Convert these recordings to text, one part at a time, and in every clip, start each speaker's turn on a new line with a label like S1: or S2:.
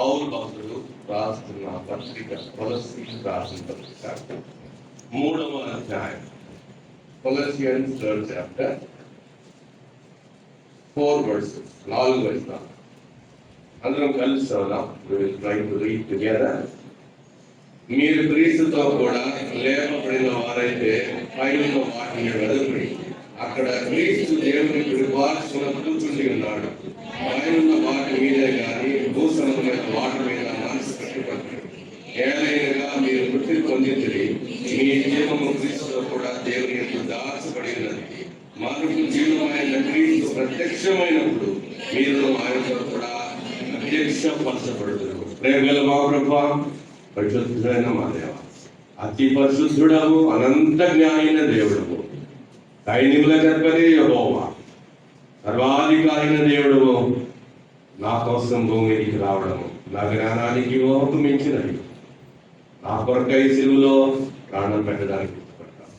S1: పౌలు భక్తుడు రాస్తున్న పత్రిక కొలస్సీయులకు రాసిన పత్రిక 3వ అధ్యాయం, Colossians 3rd chapter 4 verses, 4 verses. అందరం కలిసి చదువుదాం. We will try to read together. మీరు క్రీస్తుతో కూడా లేపబడిన వారైతే పైన వాటిని వెదకుడి. అక్కడ క్రీస్తు దేవుని కృపాసన కూర్చుండి ఉన్నాడు. పైన వాటి మీదే కానీ భూసంబంధమైన వాటి మీద మనసు కట్టుబడి ఏలైనగా మీరు మృతి పొందింది. మీ జీవము క్రీస్తుతో కూడా దేవుని యొక్క దాచబడి ఉన్నది. మనకు జీవమైన క్రీస్తు ప్రత్యక్షమైనప్పుడు మీరు ఆయనతో కూడా ప్రత్యక్షపరచబడుదురు. ప్రేమగల మా ప్రభువా, పరిశుద్ధుడైన మా దేవ, అతి పరిశుద్ధుడవు, అనంత జ్ఞానైన దేవుడవు, సైన్యములకు అధిపతి యెహోవా, సర్వాధికారైన దేవుడవు, నా కోసం భూమికి రావడము నా జ్ఞానానికి ఓహకు మించినది. నా కొరకై సిలువలో ప్రాణం పెట్టడానికి ఇష్టపడతాను.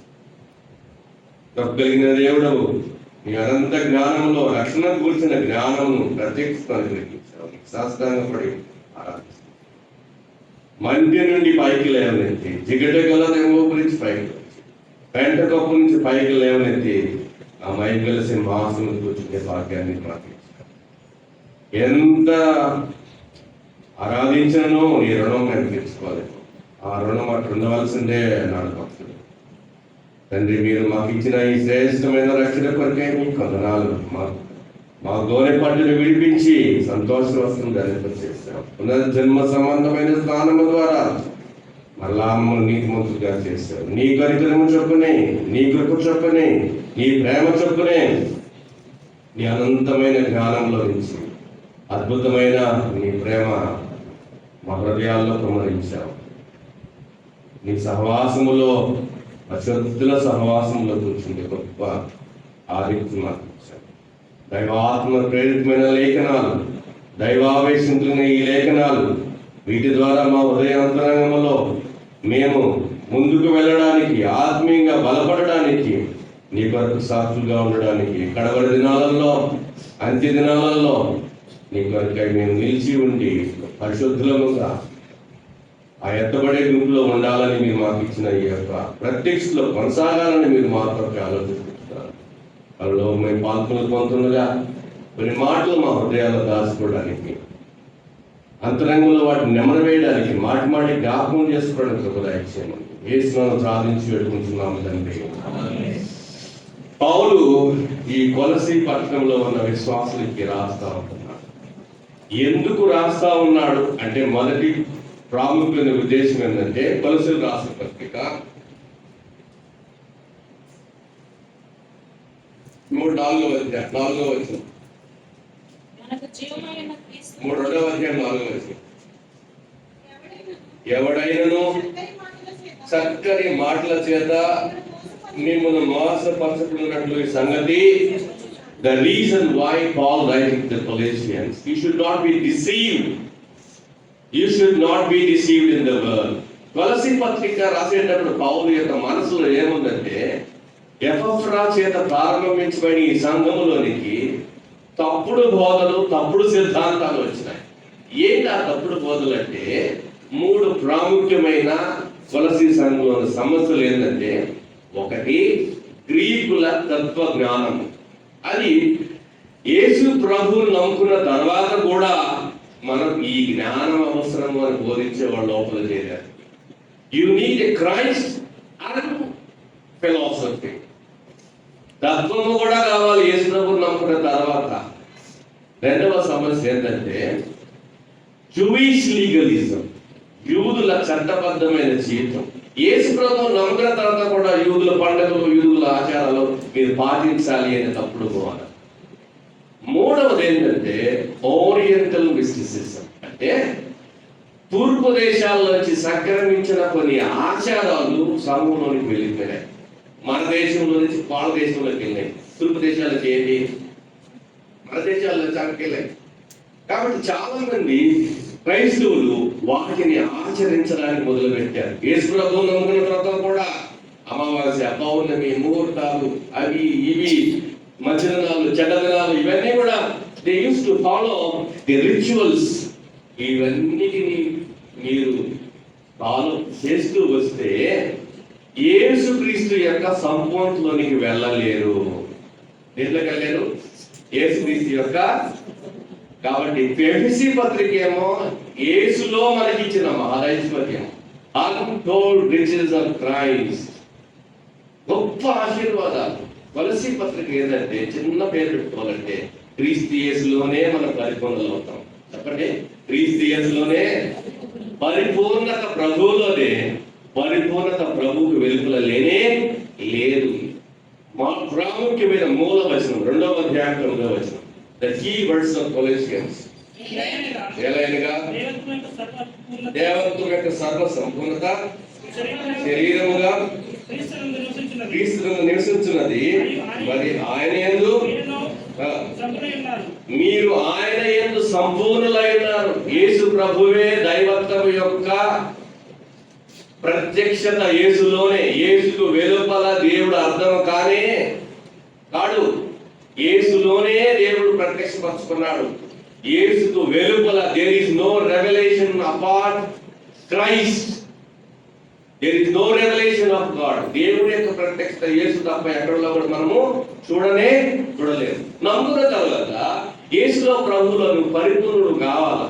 S1: తప్పగలిగిన దేవుడవు, నీ అనంత జ్ఞానంలో రక్షణ కూర్చిన జ్ఞానమును ప్రత్యక్షాన్ని గ్రహించావు. శాస్త్రాంగపడి ఆరాధిస్తాను. మంటి నుండి పైకి లేవనెత్తి, జిగట గల దెంగో గురించి పైకి వచ్చి, పెంట కప్పు నుంచి పైకి లేవనెత్తి ఆ మైగల సింహాసనం కూర్చునే భాగ్యాన్ని మాకు ఇచ్చారు. ఎంత ఆరాధించనో నీ రుణం మేము తీర్చుకోలేదు. ఆ రుణం అటు ఉండవలసిందే నాడు భక్తుడు. తండ్రి, మీరు మాకు ఇచ్చిన ఈ శ్రేష్టమైన రక్షణ కొరకే మీ కొందనాలు. మా గోనె పట్టును విడిపించి సంతోష వస్త్రం ధరింపచేశాం. పునర్జన్మ సంబంధమైన స్నానము ద్వారా మరలా మమ్మల్ని నీతిమంతులుగా చేశారు. నీ కరికరము చొప్పునే, నీ కృప చొప్పునే, నీ ప్రేమ చొప్పునే, నీ అనంతమైన జ్ఞానంలో నుంచి అద్భుతమైన నీ ప్రేమ మా హృదయాల్లో కుమ్మరించావు. నీ సహవాసములో, అశుద్ధుల సహవాసంలో కూర్చుంది గొప్ప ఆదిత్యం మాకు ఇచ్చావు. దైవాత్మ ప్రేరితమైన లేఖనాలు, దైవావేశించిన ఈ లేఖనాలు, వీటి ద్వారా మా హృదయాంతరంగంలో మేము ముందుకు వెళ్ళడానికి, ఆత్మీయంగా బలపడడానికి, నీ కొరకు సాక్షులుగా ఉండడానికి, కడవరి దినాలలో, అంత్య దినాలలో నీ కొరకై మేము నిలిచి ఉండి పరిశుద్ధులముగా ఆ ఎత్తబడే గుంపులో ఉండాలని మీరు మాకు ఇచ్చిన ఈ యొక్క ప్రత్యక్షలో కొనసాగాలని మీరు మా కొరకు ఆలోచిస్తున్నారు. వాళ్ళలో మేము పాల్గొని పొందుతుండగా కొన్ని మాటలు మా హృదయాల్లో దాచుకోవడానికి, అంతరంగంలో వాటిని నెమరవేయడానికి, మాటి మాటి జ్ఞాపకం చేసుకోవడానికి ఒక దయచేయమని యేసునామములో ప్రార్థించి వేడుకుంటున్నాము తండ్రి. పౌలు ఈ కొలసీ పట్టణంలో ఉన్న విశ్వాసులకి రాస్తా ఉంటున్నాడు. ఎందుకు రాస్తా ఉన్నాడు అంటే, మొదటి ప్రాముఖ్యమైన ఉద్దేశం ఏంటంటే, కొలసీలు రాసిన పత్రిక 3:4 వచనం, 3:2 అధ్యాయం 4వ వచనం. ఎవడైనను చక్కని మాటల చేత మిమ్మల్ని మోసపరచుకున్నట్లు ఈ సంగతి. The reason why Paul writing to the Colossians, you should not be deceived. You should not be deceived in the world. కొలసీ పత్రిక రాసేటప్పుడు పౌలు యొక్క మనసులో ఏముందంటే, ఎపఫ్రా చేత ప్రారంభించబడిన ఈ సంఘములోనికి తప్పుడు బోధలు, తప్పుడు సిద్ధాంతాలు వచ్చినాయి. ఏంటి ఆ తప్పుడు బోధలు అంటే, 3 ప్రాముఖ్యమైన కొలసీ సంఘంలోని సమస్యలు ఏంటంటే, ఒకటి గ్రీకుల తత్వ జ్ఞానం. అది యేసు ప్రభువుని నమ్ముకున్న తర్వాత కూడా మనం ఈ జ్ఞానం అవసరము అని బోధించే వాళ్ళ లోపల చేరారు. You need a Christ and philosophy. తత్వము కూడా కావాలి యేసు ప్రభువుని నమ్ముకున్న తర్వాత. రెండవ సమస్య ఏంటంటే జూయిష్ లీగలిజం, యూదుల చట్టబద్ధమైన జీవితం. యేసు ప్రభువుని నమ్ముకున్న తర్వాత కూడా యూదుల పండుగలు, యూదుల ఆచారాలు మీరు పాటించాలి అనే తప్పుడు బోధ. మూడవది ఏంటంటే ఓరియంటల్ మిస్టిసిజం, అంటే తూర్పు దేశాల నుంచి సంక్రమించిన కొన్ని ఆచారాలు సమూహంలోనికి వెళ్ళిపోయినాయి. మన దేశంలో నుంచి వాళ్ళ దేశంలోకి వెళ్ళాయి. తూర్పు దేశాలకి ఏంటి, మన దేశాల్లో చక్కకెళ్ళాయి. కాబట్టి చాలా మంది క్రైస్తవులు వాటిని ఆచరించడానికి మొదలు పెట్టారు. యేసు ప్రభువుని నమ్ముకున్న తర్వాత కూడా అమావాస్య, పౌర్ణమి, ముహూర్తాలు, అవి ఇవి, మధ్య దినాలు, చెడ్డ దినాలు, ఇవన్నీ కూడా they used to follow the rituals ఇవన్నిటిని మీరు ఫాలో చేస్తూ వస్తే యేసుక్రీస్తు యొక్క సంపూర్ణలోనికి వెళ్ళలేరు. దేంట్లోకి వెళ్ళలేరు? యేసుక్రీస్తు యొక్క. కాబట్టి ఎఫెసీ పత్రిక ఏమో యేసులో మనకి ఇచ్చిన మహారైశ్వర్యం, అన్టోల్డ్ రిచెస్ ఆఫ్ క్రైస్ట్, గొప్ప ఆశీర్వాదాలు. కొలసీ పత్రిక ఏంటంటే చిన్న పేరు పెట్టుకోవాలంటే క్రీస్తు యేసులోనే మనం పరిపూర్ణలు అవుతాం. చెప్పండి, క్రీస్తు యేసులోనే పరిపూర్ణత, ప్రభువులోనే పరిపూర్ణత. ప్రభువుకు వెలుపల లేనే లేదు. మా ప్రాముఖ్యమైన మూల వచనం 2వ అధ్యాయం 9వ వచనం. The key words of Colossians. ఏలైనగా దేవత్వం యొక్క సర్వ సంపూర్ణత శరీరముగా క్రీస్తునందు నివసించున్నది. మరి ఆయన యందు మీరు ఆయన యందు సంపూర్ణులై ఉన్నారు. యేసు ప్రభువే దైవత్వం యొక్క ప్రత్యక్షత. యేసులోనే. యేసుకు వెలుపల దేవుడు అర్థం కాడు. యేసులోనే దేవుడు ప్రత్యక్షపరుచుకున్నాడు. యేసుకు వెలుపల there is no revelation apart Christ. There is no revelation of God. దేవుడి యొక్క ప్రత్యక్షత యేసు తప్ప ఎక్కడలో కూడా మనము చూడలేము. నమ్మున తర్వాత యేసులో ప్రభువులో నువ్వు పరిపూర్ణుడు కావాలి.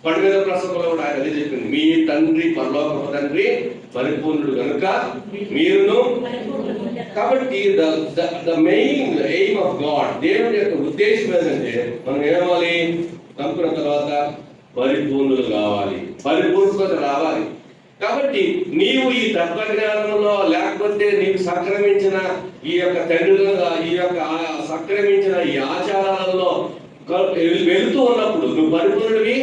S1: పడిమీద ప్రసంగంలో కూడా ఆయన అదే చెప్పింది, మీ తండ్రి పరలోకపు తండ్రి పరిపూర్ణుడు కనుక మీరును. కాబట్టి the main aim of God, దేవుడి యొక్క ఉద్దేశం ఏంటంటే మనం ఏమవ్వాలి? నమ్ముకున్న తర్వాత పరిపూర్ణులు కావాలి, పరిపూర్ణత రావాలి. కాబట్టి నీవు ఈ తత్వజ్ఞానంలో లేకపోతే నీకు సంక్రమించిన ఈ యొక్క తండ్రులుగా ఈ యొక్క సంక్రమించిన ఈ ఆచారాలలో వెళుతూ ఉన్నప్పుడు నువ్వు పరిపూర్ణుడివి.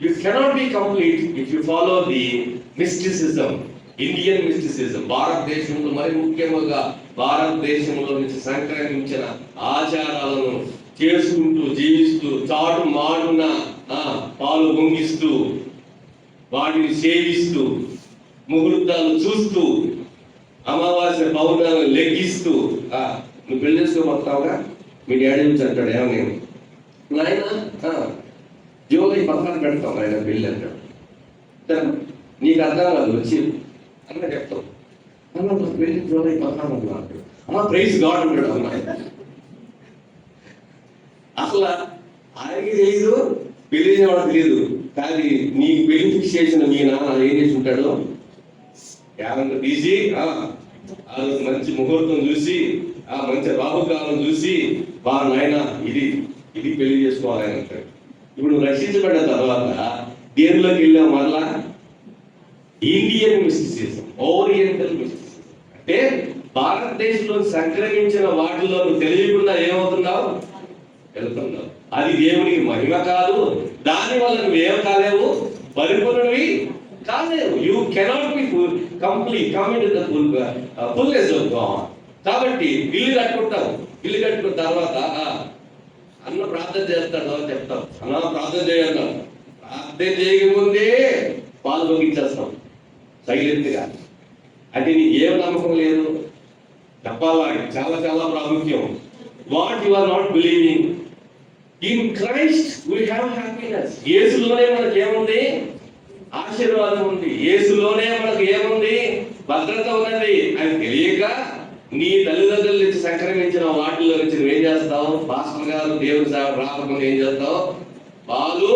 S1: You cannot be complete if you follow the mysticism, Indian mysticism. భారతదేశంలో మరి ముఖ్యంగా భారతదేశంలో నుంచి సంక్రమించిన ఆచారాలను చేసుకుంటూ జీవిస్తూ చాటు మాడున పాలు పొంగిస్తూ వాటిని సేవిస్తూ ముహూర్తాలు చూస్తూ అమావాస్య పౌర్ణాలను లెక్కిస్తూ నువ్వు పెళ్లి చేసుకోబోతావుగా. మీ డాడీ నుంచి అంటాడు, ఏమో నేను నాయన జూలై 16 పెడతాం ఆయన పెళ్ళి అంటాడు. నీకు అర్థం కాదు, వచ్చి అన్న చెప్తాం అన్న పెళ్లి జూలై 16 అన్నాడు. అమ్మ ప్రైజ్ గాడ్ అంటాడు. అమ్మాయి అసలు ఆయనకి తెలియదు, పెళ్లి చేయడం తెలియదు. కానీ నీకు పెళ్లి ఫిక్స్ చేసిన మీ నాన్న ఏం చేసి ఉంటాడు? క్యాలెండర్ తీసి మంచి ముహూర్తం చూసి మంచి రాహుకాలం చూసి నాయన ఇది పెళ్లి చేసుకోవాలి ఆయన అంటాడు. ఇప్పుడు రక్షించబడ్డ తర్వాత దేనిలోకి వెళ్ళాం? మరలా ఇండియన్ మిస్టిసిజం, ఓరియంటల్ మిస్టిసిజం. అంటే భారతదేశంలో సంక్రమించిన వాటిలో నువ్వు తెలియకుండా ఏమవుతున్నావు? వెళ్తున్నావు. అది దేవునికి మహిమ కాదు. దాని వల్ల నువ్వేం కాలేవు, పరిపూర్ణుడివి కాలేవు. You cannot be complete commit the fullness of God. కాబట్టి ఇల్లు కట్టుకుంటావు. ఇల్లు కట్టుకున్న తర్వాత అన్న ప్రార్థన చేస్తాడు అని చెప్తాం. అన్న ప్రార్థన చేయాలి. ప్రార్థన చేయకముందే పాలు పొంగించేస్తాం సైలెంట్గా. అంటే నీకు ఏం నమ్మకం లేదు చెప్పాలా? చాలా చాలా ప్రాముఖ్యం. What you are not believing in Christ we have happiness. యేసులోనే మనకి ఏముంది? ఆశీర్వాదం ఉంది. యేసులోనే మనకు ఏముంది? భద్రత ఉన్నది. అని తెలియక నీ తల్లిదండ్రుల నుంచి సంక్రమించిన వాటిల్లో నుంచి నువ్వేం చేస్తావు? పాస్టర్ గారు దేవుని సేవ రాకుండా ఏం చేస్తావు? పాలు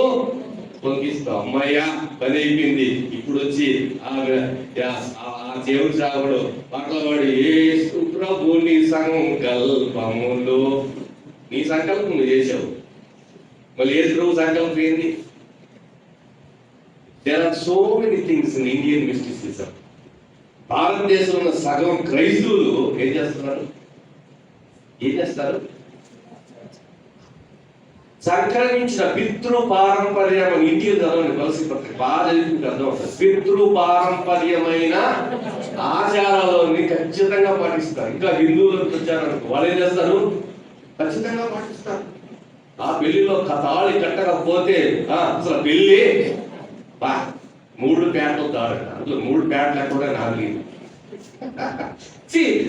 S1: పొంగిస్తావు. అమ్మయ్యా పని అయిపోయింది. ఇప్పుడు వచ్చి ఆ దేవుని సేవకుడు పట్లవాడు యేసు ప్రభుని సంకల్పములు. నీ సంకల్పం నువ్వు చేసావు, మళ్ళీ యేసు ప్రభు సంకల్పం ఏంది? There are so many things in Indian mysticism. భారతదేశంలో ఉన్న సగం క్రైస్తవులు ఏం చేస్తారు? సంక్రమించిన పితృ పారంపర్యం. ఇంటికి చదవండి కొలసీ పత్రిక బాగా చదివింది అర్థం అవుతుంది. పితృ పారంపర్యమైన ఆచారాలని ఖచ్చితంగా పాటిస్తారు. ఇంకా హిందువులకు వచ్చారనుకో వాళ్ళు ఏం చేస్తారు? ఖచ్చితంగా పాటిస్తారు. ఆ పెళ్లిలో తాళి కట్టకపోతే అసలు పెళ్లి 3 పేటలు తాడు. అందులో 3 పేటలు కూడా నాలుగు.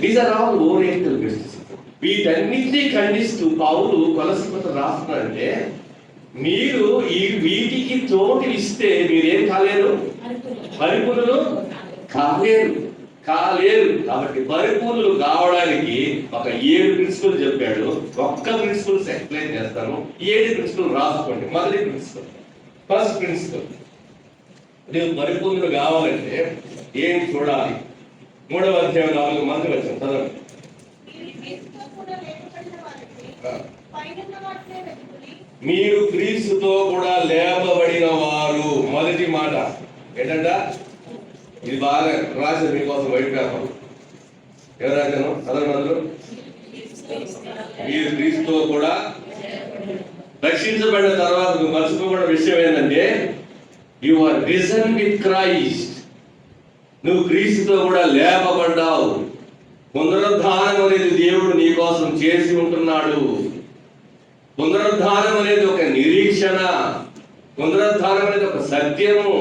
S1: These are all oriental mysticism. వీటన్నిటినీ ఖండిస్తూ పౌలు కొలసీ పత్రిక రాస్తున్నాడంటే మీరు ఈ వీటికి చోటు ఇస్తే మీరేం కాలేరు, పరిపూర్ణులు కాలేరు. కాబట్టి పరిపూర్ణులు కావడానికి ఒక 7 ప్రిన్సిపల్ చెప్పాడు. ఒక్క ప్రిన్సిపల్స్ ఎక్స్ప్లెయిన్ చేస్తాను. 7 ప్రిన్సిపల్ రాసుకోండి. మొదటి ప్రిన్సిపల్, ఫస్ట్ ప్రిన్సిపల్, నువ్వు పరిపూర్ణులు కావాలంటే ఏం చూడాలి? 3వ అధ్యాయం 4 మంది వచ్చాం చదవండి. మీరు క్రీస్తుతో కూడా లేపబడిన వారు. మొదటి మాట ఏంటంట? ఇది బాగా రాశారు మీకోసం వైట్ పేపర్. ఎవరు రాశాను? చదవండి. మీరు క్రీస్తుతో కూడా రక్షించబడిన తర్వాత నువ్వు మర్చిపోబడిన విషయం ఏంటంటే you are risen with Christ. నువ్వు క్రీస్తుతో కూడా లేపబడ్డావు. పునరుద్ధానం అనేది దేవుడు నీ కోసం చేసి ఉంటున్నాడు. పునరుద్ధానం అనేది ఒక నిరీక్షణ, పునరుద్ధానం అనేది ఒక సత్యము,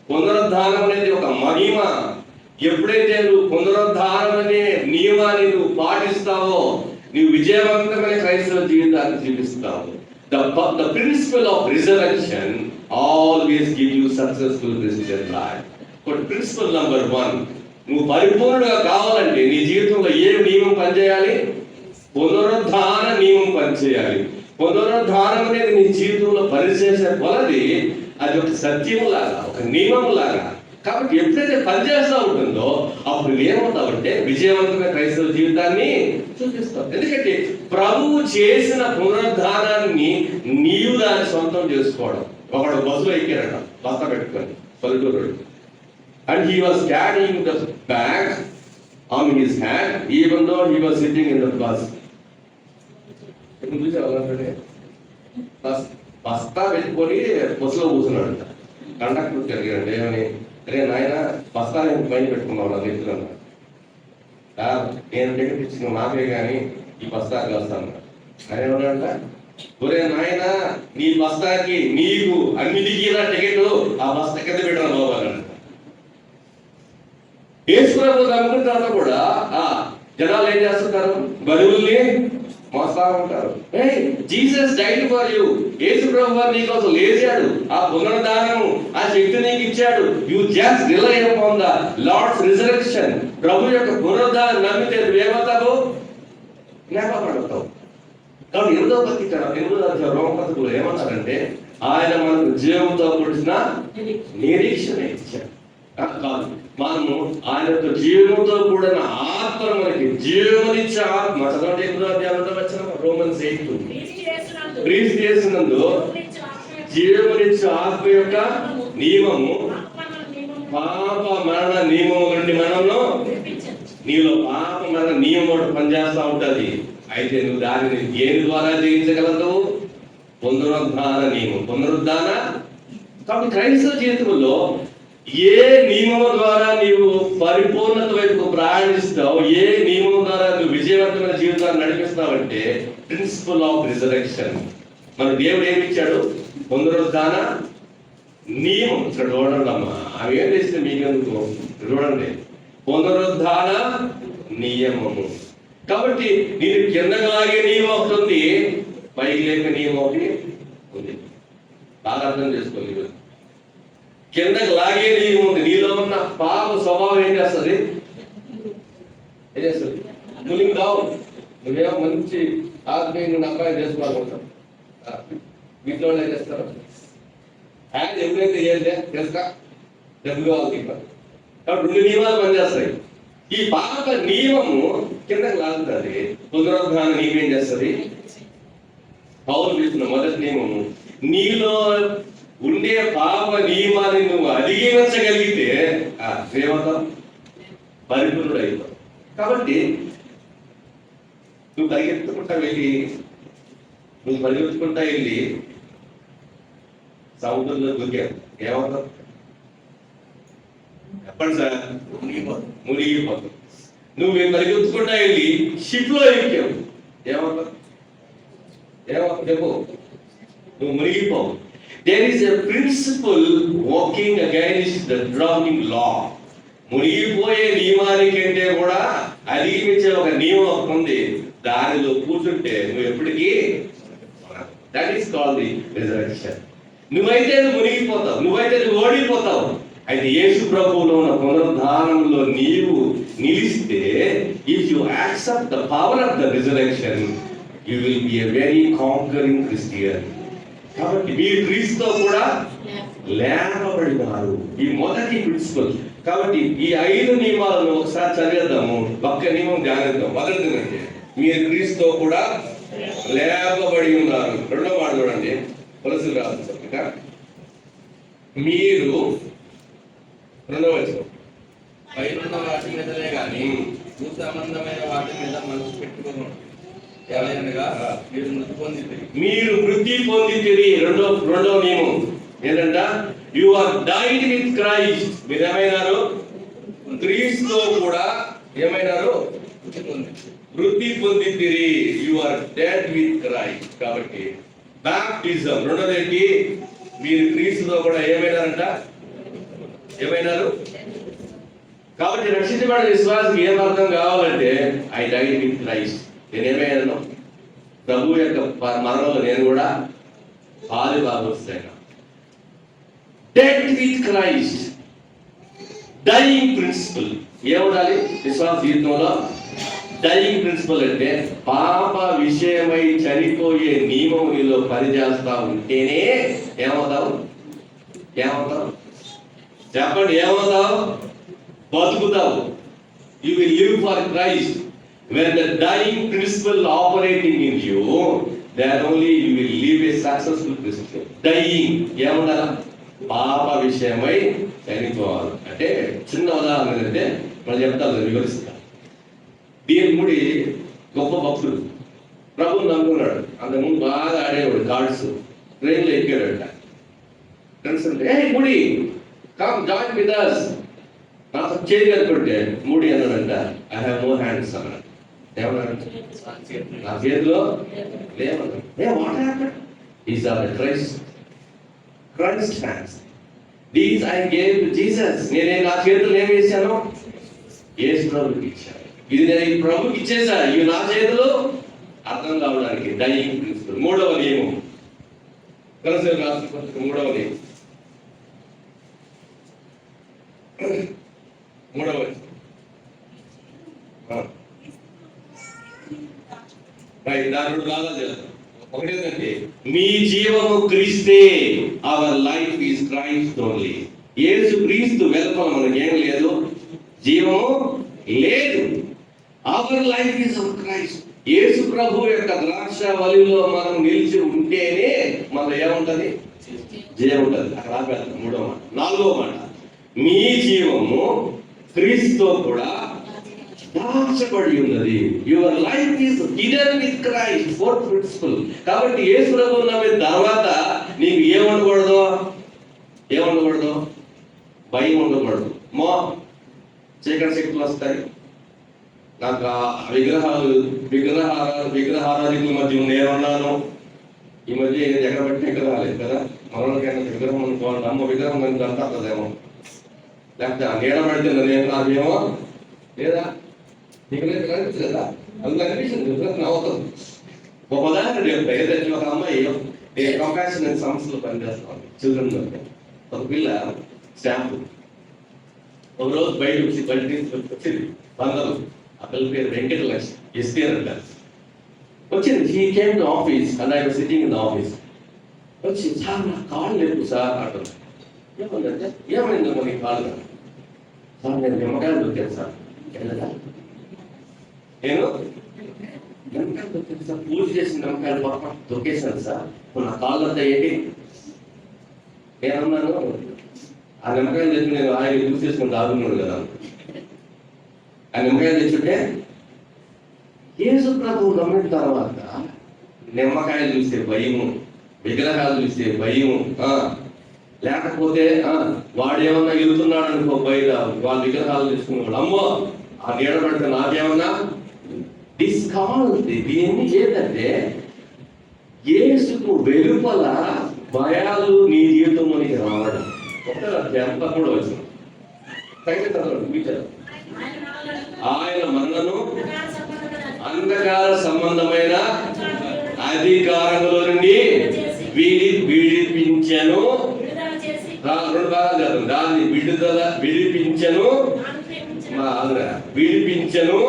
S1: పునరుద్ధానం అనేది ఒక మహిమ. ఎప్పుడైతే నువ్వు పునరుద్ధానం అనే నియమాన్ని నువ్వు పాటిస్తావో నువ్వు విజయవంతమైన క్రైస్తవ జీవితాన్ని జీవిస్తావు. The principle of resurrection always give you successful Christian life. But principle number 1, నువ్వు పరిపూర్ణంగా కావాలంటే నీ జీవితంలో ఏ నియమం పనిచేయాలి? పునరుద్ధాన నియమం పనిచేయాలి. పునరుద్ధానం అనేది నీ జీవితంలో పనిచేసే కొలది అది ఒక సత్యం లాగా, ఒక నియమం లాగా. కాబట్టి ఎప్పుడైతే పనిచేస్తూ ఉంటుందో అప్పుడు ఏమవుతావంటే విజయవంతమైన క్రైస్తవ జీవితాన్ని చూపిస్తావు. ఎందుకంటే ప్రభువు చేసిన పునరుద్ధానాన్ని నీవు దాన్ని సొంతం చేసుకోవడం. ఒకడు బస్సులో ఎక్కారట, బస్తా పెట్టుకొని పల్లెటూరు, and he was carrying the bag on his hand even though he was sitting in the bus. బస్తా పెట్టుకొని బస్సులో కూర్చున్నాడు. కండక్టర్ జరిగాడు, ఏమని, అరే నాయన బస్తా పైన పెట్టుకున్నావు నా వ్యక్తులు అన్నాడు. నేను టికెట్ ఇచ్చిన నాకే కానీ ఈ బస్తాకి వస్తాను. ఆయన ఏమన్నాడంట, ఒరే నాయన నీ బస్తాకి నీకు అన్నిటికీ టికెట్ ఆ బస్తా కింద పెట్టాను బాబు అన్నాడు. యేసుప్రభు నమ్ముకున్న తర్వాత కూడా జనాలు ఏం చేస్తుంటారు? బరువుల్ని మోస్తా ఉంటారు. Jesus died for you. యేసుప్రభు వారు నీకోసం లేచాడు. ఆ పునరుద్ధానము ఆ శక్తి నీకు ఇచ్చాడు. You just rely upon the Lord's resurrection. ప్రభు యొక్క పునరుద్ధానం నమ్మితే నువ్వేమవుతావు? లేపబడతావు. కాబట్టి 8వ రోమపత్రికలో ఏమన్నారంటే ఆయన మనకు జీవంతో కూడిన నిరీక్షణ ఇచ్చాడు. కాదు, మనము ఆయనతో జీవముతో కూడిన ఆత్మ మనకి జీవమునిచ్చే ఆత్మ. చదవండి 8వ అధ్యాయంలో వచ్చిన రోమన్స్ 8. క్రీస్తు యేసునందు జీవమునిచ్చే ఆత్మ యొక్క నియమము పాప మరణ నియమం నుండి మనము, నీలో పాప మరణ నియమం ఒకటి పనిచేస్తూ ఉంటుంది. అయితే నువ్వు దానిని దేని ద్వారా జయించగలదు? పునరుద్ధాన నియమం, పునరుద్ధాన. కాబట్టి క్రైస్తవ జీవితంలో ఏ నియమం ద్వారా నీవు పరిపూర్ణత వైపు ప్రయాణిస్తావు, ఏ నియమం ద్వారా నువ్వు విజయవంతమైన జీవితాన్ని నడిపిస్తావంటే ప్రిన్సిపల్ ఆఫ్ రిజరెక్షన్. మన దేవుడు ఏమి ఇచ్చాడు? పునరుద్ధాన నియమం. ఇక్కడ చూడండి అమ్మా, అవి ఏం చేస్తే మీకు చూడండి, పునరుద్ధాన నియమము. కాబట్టి నేను కిందకు లాగే నియమం ఒకటి ఉంది, పైకి లేక నియమం ఒకటి ఉంది. బాగా అర్థం చేసుకోవాలి. కిందకి లాగే నియమం ఉంది. నీలో ఉన్న పాప స్వభావం ఏం చేస్తుంది? ఏం చేస్తుంది? నువ్వు కావు. నువ్వేమో మంచి ఆత్మీయంగా అబ్బాయి చేసుకోవాలనుకుంటావు. వీటిలో ఏం చేస్తారు? హ్యాండ్ ఎప్పుడైతే చేయాలి తెలుసా? డబ్బు కావాలి. కాబట్టి 2 నియమాలు పనిచేస్తాయి. ఈ పాప నియమము కిందకి లాగుతుంది. పునరుద్ధాన నియమం ఏం చేస్తుంది? పౌలు తీసుకున్న మొదటి నియమము, నీలో ఉండే పాప నియమాన్ని నువ్వు అధిగమించగలిగితే దేవతం పరిపూర్ణుడు అయిపోతావు. కాబట్టి నువ్వు పరిగెత్తుకుంటా వెళ్ళి సముద్రంలో దూకావు, ఏమవుతావు? చెప్పండి సార్. మునిగిపోతావు. నువ్వు పరిగెత్తుకుంటా వెళ్ళి షిప్ లో ఎక్కావు, ఏమవుతావు? చెప్పు. నువ్వు మునిగిపోవు. There is a principle walking against the drowning law. మునిగిపోయే నియమానికంటే కూడా అధిగమించే ఒక నియమం ఉంది. దానిలో కూర్చుంటే నువ్వు ఎప్పటికీ that is called the resurrection. నువ్వైతే మునిగిపోతావు, నువ్వైతే ఓడిపోతావు. అయితే యేసు ప్రభువులో ఉన్న పునరుద్ధానంలో నీవు నిలిస్తే, if you accept the power of the resurrection, you will be a very conquering Christian. కాబట్టి మీరు క్రీస్తుతో కూడా లేపబడినారు. ఈ మొదటి ప్రిన్సిపల్. కాబట్టి ఈ 5 నియమాలను ఒకసారి చదివేద్దాము. ఒక్క నియమం ధ్యానిద్దాం. మొదటిదంటే మీరు క్రీస్తుతో కూడా లేపబడి ఉన్నారు. రెండో మాట చూడండి, కొలసీలు రాసిన పత్రిక, మీరు రెండవ వచనం,
S2: పైనున్న వాటి మీదనే గాని భూ సంబంధమైన వాటి మీద మనసు పెట్టుకోను. ఏలయనగా మీరు మృతి పొందితిరి.
S1: మీరు వృద్ధి పొందితిరి. రెండో నియమం ఏంటంట, you are died with Christ. మీరు ఏమైనారు? క్రీస్తుతో కూడా ఏమైనారు? వృద్ధి పొందితిరి. You are dead with Christ. కాబట్టి బాప్టిజం రెండోది ఏంటి? మీరు క్రీస్తుతో కూడా ఏమైనారంట? ఏమైనారు? కాబట్టి రక్షించబడిన విశ్వాసకి ఏం అర్థం కావాలంటే, ఐ డైడ్ విత్ క్రైస్ట్. నేనేమైనాను? ప్రభు యొక్క మరణంలో నేను కూడా పాలుభాగస్తుడైనా. Dead with Christ. Dying principle. ఏముండాలి విశ్వాస జీవితంలో? డైయింగ్ ప్రిన్సిపల్ అంటే పాప విషయమై చనిపోయే నియమం నీలో పనిచేస్తా ఉంటేనే ఏమవుతావు? చెప్పండి, ఏమవుతావు? బతుకుతావు. You will live for Christ. When the dying principle operating in you, then only you will live a successful Christian. Dying ఏమన్నా? పాప విషయమై చనిపోవాలి. అంటే చిన్న ఉదాహరణ అంటే మనం చెప్తాను, వివరిస్తా. దేవుడి గొప్ప భక్తుడు, ప్రభువుని నమ్ముకున్నాడు. అంతకుముందు బాగా ఆడేవాడు కార్డ్స్. ట్రైన్లో ఎక్కాడట. ఫ్రెండ్స్ అంటే, ఏ ముడి కమ్ జాయిన్ విత్ us. నాకు చేతి అనుకుంటే ముడి అన్నాడంట, ఐ హ్యావ్ నో హ్యాండ్స్ అన్నాడు. ఏమన్నాడు? నా చేతిలో లేవన్నాడు. What happened? These are the Christ hands. These I gave to Jesus. నేనే నా చేతులు ఏం వేశాను? యేసు ప్రభుకి ఇచ్చాను. ఇది నేను ప్రభుకి ఇచ్చేసా. ఇవి నా చేతులు. అర్థం కావడానికి డైయింగ్ ప్రిన్సిపల్. మూడవ నియమం, కొలస్సీయులకు రాసిన పత్రిక 3వ నియమం, 3వ వచనం. దాని లాగా చేద్దాం. ఒకటేంటంటే, మీ జీవము క్రీస్తే. Our life is Christ only. యేసు క్రీస్తు వెలుపల మనకేం లేదు, జీవము లేదు. Our life is of Christ. యేసు ప్రభు యొక్క ద్రాక్ష వలిలో మనం నిలిచి ఉంటేనే మన ఏముంటది? జీవం ఉంటది. అక్కడ ఆపేద్దాం. 3వ మాట. 4వ మాట, మీ జీవము క్రీస్తుతో కూడా దాచబడి ఉన్నది. Your life is hidden with Christ. Fourth principle. కాబట్టి యేసు ప్రభువు నమ్మిన తర్వాత నీకు ఏముండకూడదు? భయం ఉండకూడదు. చీకటి శక్తులు వస్తాయి. నాకు విగ్రహారాధికుల మధ్య నేనున్నాను. ఈ మధ్య ఎక్కడ బట్టి విగ్రహాలేదు కదా. మనకైనా విగ్రహం అనుకోవాలి, అమ్మ విగ్రహం అని అంటాదేమో, లేకపోతే ఆ నీడ పడితే నేను నాకేమో లేదా నీకు కనిపించదు కదా. అందుకు అనిపించింది నవ్వుతుంది. ఒక ఉదాహరణ చెప్తా. ఏదైతే ఒక అమ్మాయి, నేను కంపాషన్ సంస్థలో పనిచేస్తాను చిల్డ్రన్. ఒక పిల్ల స్టాంపు ఒక రోజు బయట వచ్చింది బంధం. ఆ పిల్ల పేరు వెంకటలక్ష్మి, ఎస్టీ అంటారు. వచ్చింది. He came to office and I was sitting in the office. వచ్చి, సార్ నా కాళ్ళు లేవు సార్ అంటుంది. ఏమందంటే, ఏమైందమ్మా నీ కాళ్ళు? సార్ నేను నిమ్మకాయలు దొరికాను సార్. నేను నిమ్మకాయలు దొరికాను సార్, పూజ చేసిన నిమ్మకాయలు పక్కన దొరికేశాను సార్. నా కాళ్ళు అంతా ఏంటి? నేనున్నాను, ఆ నిమ్మకాయలు తెచ్చి నేను ఆయన పూజ చేసుకుని దాగున్నాడు కదా. ఆ నిమ్మకాయలు తెచ్చుంటే యేసు ప్రభువు నమ్మిన తర్వాత నిమ్మకాయలు చూస్తే భయము, విగ్రహాలు చూస్తే భయము, లేకపోతే వాడేమన్నా వెళ్తున్నాడు అనుకో బయట వాళ్ళ విగ్రహాలు తీసుకున్నాడు, అమ్మో ఆ నీడ పడితే నాకేమన్నా దీన్ని ఏంటంటే యేసుకు వెలుపల భయాలు నీ జీవితంలోనికి రావడం. ఎంత కూడా వచ్చింది. ఆయన మనలను అంధకార సంబంధమైన అధికారములో నుండి విడిపించెను.
S3: విడుదల చేసి
S1: రెండు భాగాలు చదువు. దాన్ని విడిపించెను, విడిపించెను,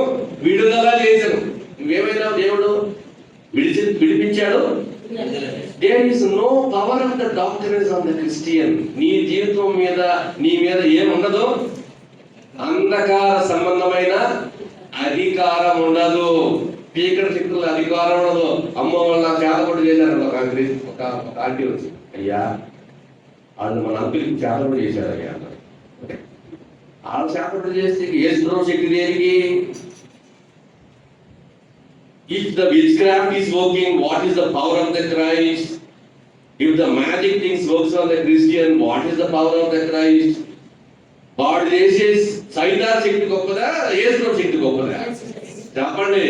S1: విడుదల చేశాను. నువ్వేమైనా దేవుడు విడిపించాడు. There is no power of the doctrines of the Christian. నీ జీవితం మీద నీ మీద ఏముండదు, అంధకార సంబంధమైన అధికారం ఉండదు, పీకడ శక్తుల అధికారం ఉండదు. అమ్మ వాళ్ళ చేతపడి చేశారు. ఒక ఆంటీ వచ్చి, అయ్యా వాళ్ళు మన అంకులకి చేతపడి చేశారు అయ్యా అన్నారు. వాళ్ళు చేతపడి చేస్తే ఏసుప్రభు శక్తి దేనికి? If the witchcraft is working, what is the power of the Christ? If the magic things works on the Christian, what is the power of the Christ? వాడు చేసే సైదా శక్తి గొప్పదా, యేసు శక్తి గొప్పదా? చెప్పండి.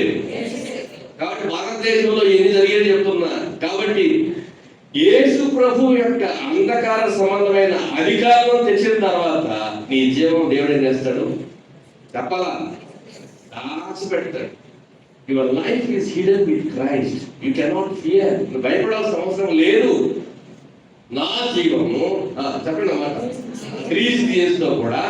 S1: కాబట్టి భారతదేశంలో ఎన్ని జరిగేది చెప్తున్నా. కాబట్టి యేసు ప్రభు యొక్క అంధకార సంబంధమైన అధికారం తెచ్చిన తర్వాత నీ జీవం దేవుడు ఏం చేస్తాడు చెప్పాలా? దాచి పెడతాడు. Your life is hidden with Christ. You cannot fear. నువ్వు భయపడాల్సిన అవసరం లేదు. నా జీవము చెప్పండి అన్నమాట క్రీస్తు యేసులో కూడా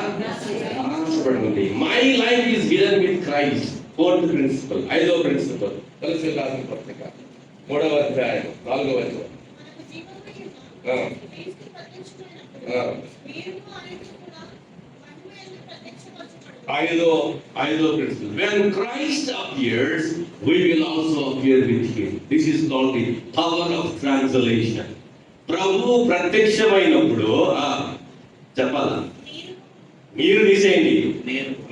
S1: దాచబడి ఉంది. My life is hidden with Christ. Fourth principle, 5వ ప్రిన్సిపల్. కొలస్సీయులకు రాసిన పత్రిక 3వ అధ్యాయం 4వ వచనం. ఐదో principle. When Christ appears, we will also appear with him. This is called the power of translation. ప్రభు ప్రత్యక్షమైనప్పుడు చెప్పాలా? మీరు తీసేయండి,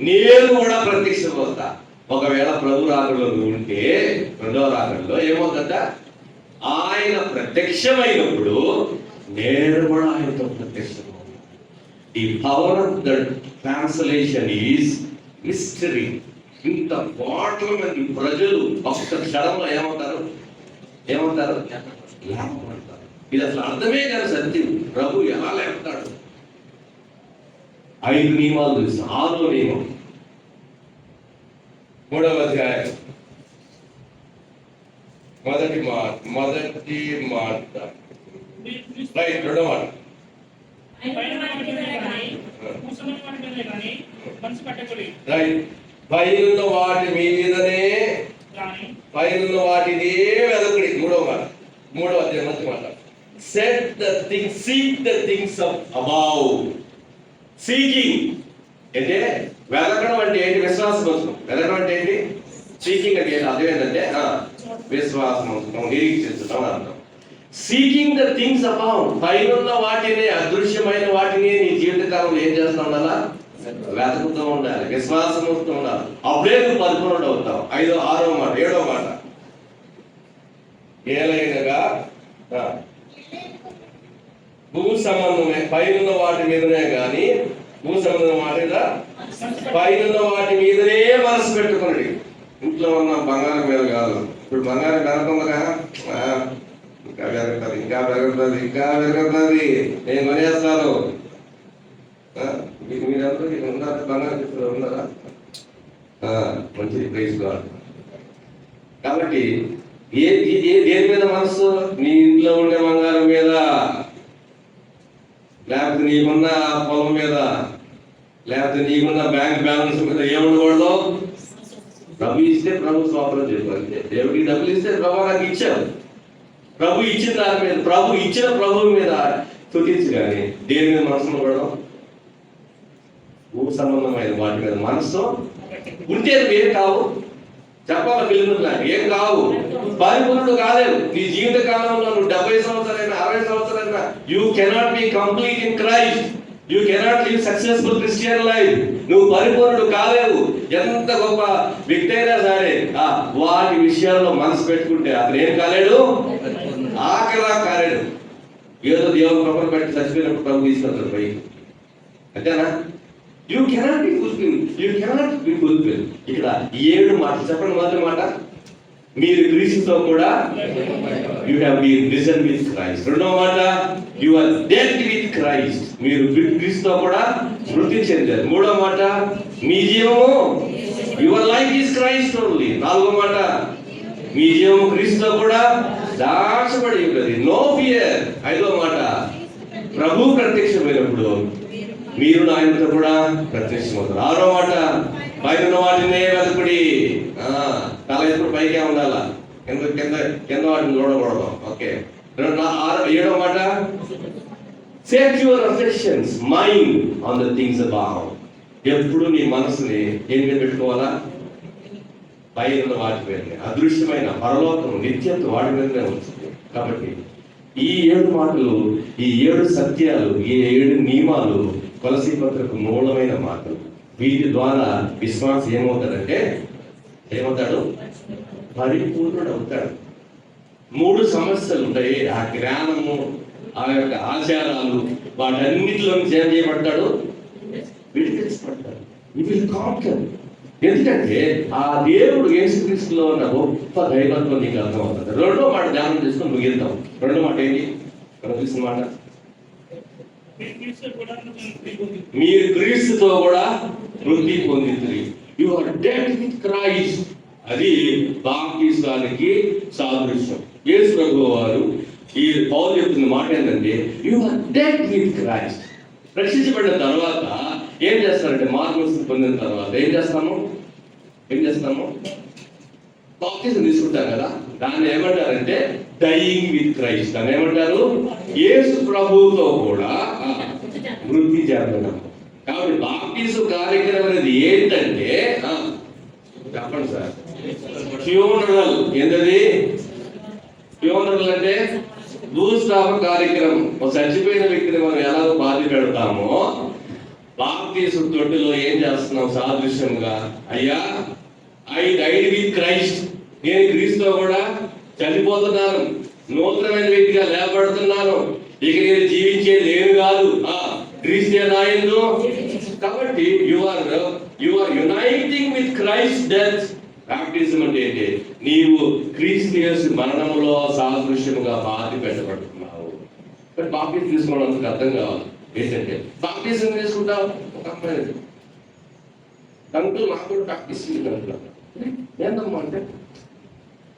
S1: నేను కూడా ప్రత్యక్షమవుతా. ఒకవేళ ప్రభు రాకడలో ఉంటే 2వ రాకడలో ఏమవుతుందట? ఆయన ప్రత్యక్షమైనప్పుడు నేను కూడా ఆయనతో ప్రత్యక్షమవుతా. The power of the translation is mystery. ఇంత కోట్ల మంది ప్రజలు ఒక్క క్షణంలో ఏమంటారు? లేకపోతారు. ఇది అసలు అర్థమే కాదు సత్యం. ప్రభు ఎలా లేపుతాడు? 5 నియమాలు తెలుసు. 6వ నియమం 3వ అధ్యాయం మొదటి మాట రైట్. 2వ మాట పైనున్న వాటి మీదనే పైనున్న వాటినే వెదకుడి. 3వ మాట 3వ అధ్యాయం మంచి మాట. Set the things, seek the things of above. Seeking అంటే వెదకడం అంటే ఏంటి? విశ్వాసం కోసం. వెదకడం అంటే ఏంటి? సీకింగ్ అంటే అదేంటంటే విశ్వాసం ఉంచడం, నిరీక్షించడం అర్థం. సీకింగ్ ద థింగ్స్ అబౌవ్, పైనున్న వాటిని, అదృశ్యమైన వాటిని నీ జీవితకాలంలో ఏం చేస్తూ ఉండాలా? వెతుకుతూ ఉండాలి, విశ్వాసం వస్తూ ఉండాలి. అప్పుడే నువ్వు పరిపూర్ణుడు అవుతావు. 6వ మాట 7వ మాట. ఏలైనగా భూ సంబంధమే పైనున్న వాటి మీదనే కానీ భూ సంబంధం మాట పైనున్న వాటి మీదనే మనసు పెట్టుకున్నాడు. ఇంట్లో ఉన్న బంగారం మీద కాదు. ఇప్పుడు బంగారం పెరుగుతుందిగా, ఇంకా పెరుగుతుంది, ఇంకా పెరుగుతుంది, ఇంకా పెరుగుతుంది. నేను కొనేస్తాను. మీరందరూ ఉన్నారు, బంగారం చెప్తారు ఉన్నారా? మంచిది, ప్రైజ్ గాడ్. కాబట్టి దేని మీద మనసు? నీ ఇంట్లో ఉండే బంగారం మీద, లేకపోతే నీకున్న పొలం మీద, లేకపోతే నీకున్న బ్యాంక్ బ్యాలెన్స్ మీద ఏముండకూడదు? ప్రభు ఇస్తే ప్రభు స్వాతంత్రం చెప్పాలి. దేవుడికి డబ్బులు ఇస్తే ప్రభు నాకు ఇచ్చావు. ప్రభు ఇచ్చిన దాని మీద, ప్రభు ఇచ్చిన ప్రభువు మీద స్తుతించు. కానీ దేని మీద మనసు ఉండకూడదు? భూ సంబంధమైన వాటి మీద మనసు ఉంటే ఏం కావు? చెప్పాలి పిల్లలు, ఏం కావు? పరిపూర్ణుడు కాలేవు. నీ జీవిత కాలంలో నువ్వు 70 సంవత్సరాలైనా 60 సంవత్సరాలైనా you cannot be complete in Christ. You cannot live successful Christian life. నువ్వు పరిపూర్ణుడు కాలేవు. ఎంత గొప్ప వ్యక్తి అయినా సరే వాటి విషయాల్లో మనసు పెట్టుకుంటే అతను ఏం కాలేడు? ఆకలా కాలేడు. ఏదో దేవుడు కృపను పెట్టి చచ్చిపోయినప్పుడు ప్రభు తీసుకెళ్తాడు పైకి, అంతేనా? You cannot be fulfilled. You cannot be fulfilled. ఇక్కడ 7 మాటలు చెప్పండి. మొదటి మాట, మీరు క్రీస్తుతో కూడా you have been risen with Christ. రెండవ మాట, you are dead with Christ. మీరు క్రీస్తుతో కూడా మృతి చెందారు. మూడవ మాట, మీ జీవము your life is Christ only. నాలుగవ మాట, మీ జీవం క్రీస్తుతో కూడా దాచబడి ఉన్నది. No fear. 5వ మాట, ప్రభు ప్రత్యక్షమైనప్పుడు మీరు ఆయనతో కూడా ప్రత్యక్షమవుతారు. 6వ మాట, పైన ఉన్న వాటినే వెతకుడి. తల ఎప్పుడు పైకే ఉండాలా, కింద కింద కింద వాటిని చూడకూడదు. ఓకే. 7వ మాట, set your affections mind on the things above. ఎప్పుడు నీ మనసుని ఏం మీద పెట్టుకోవాలా? పైన ఉన్న వాటి మీద, అదృశ్యమైన పరలోకం, నిత్యత్వం వాటి మీదనే ఉంటుంది. కాబట్టి ఈ 7 మాటలు, ఈ 7 సత్యాలు, ఈ 7 నియమాలు కొలసీ పత్రిక మూలమైన మాటలు. వీటి ద్వారా విశ్వాసం ఏమవుతాడంటే, ఏమవుతాడు? పరిపూర్ణుడు అవుతాడు. 3 సమస్యలు ఉంటాయి. ఆ జ్ఞానము, ఆ యొక్క ఆచారాలు, వాటన్నిటిలో ఏం చేయబడతాడు? విడిపించబడతాడు. ఇవి కాంకర్. ఎందుకంటే ఆ దేవుడు యేసుక్రీస్తులో ఉన్న గొప్ప దైవత్వం నీకు అర్థమవుతుంది. 2వ మాట ధ్యానం చేసుకొని ముగిద్దాం. 2వ మాట ఏంటి? మనం చూసిన మాట, మీరు క్రీస్తుతో కూడా వృద్ధి పొందింది. You are dead with Christ. అది బాప్తిస్మానికి సాదృశ్యం. యేసు ప్రభువు వారు ఈ పౌలు చెప్తున్న మాట ఏంటంటే, you are dead with Christ. రక్షించబడిన తర్వాత ఏం చేస్తారంటే, మార్గం పొందిన తర్వాత ఏం చేస్తాము? బాప్తిజం తీసుకుంటాం కదా, దాన్ని ఏమంటారంటే డైయింగ్ విత్ క్రైస్ట్. దాన్ని ఏమంటారు? యేసు ప్రభువుతో కూడా వృద్ధి చెందడం. కాబట్టి బాప్తిజం కార్యక్రమం అనేది ఏంటంటే, చెప్పండి సార్, ఫ్యూనరల్. ఏంటది? ఫ్యూనరల్ అంటే భూస్థాపన కార్యక్రమం. ఒక చచ్చిపోయిన వ్యక్తిని మనం ఎలాగో బాధ పెడతామో, బాప్తిజం తొట్టిలో ఏం చేస్తున్నాం? సాదృశ్యంగా, అయ్యా ఐ డైడ్ విత్ క్రైస్ట్, నేను క్రీస్తుతో కూడా చనిపోతున్నాను, నూతనమైన వ్యక్తిగా లేపడుతున్నాను, ఇక నేను జీవించేది నేను కాదు, క్రీస్తే నాయందు. కాబట్టి you are uniting with Christ death. Baptism అంటే ఏంటి? నీవు క్రీస్తు యేసు మరణంలో సాదృశ్యముగా బాధ పెట్టబడుతున్నావు. బట్ బాప్టిజం తీసుకోవడం అందుకు అర్థం కావాలి. ఏంటంటే, బాప్టిజం తీసుకుంటావు. ఒక అమ్మాయి అంటూ నాకు కూడా బాప్టిజం అంటున్నాను. ఏందమ్మా అంటే,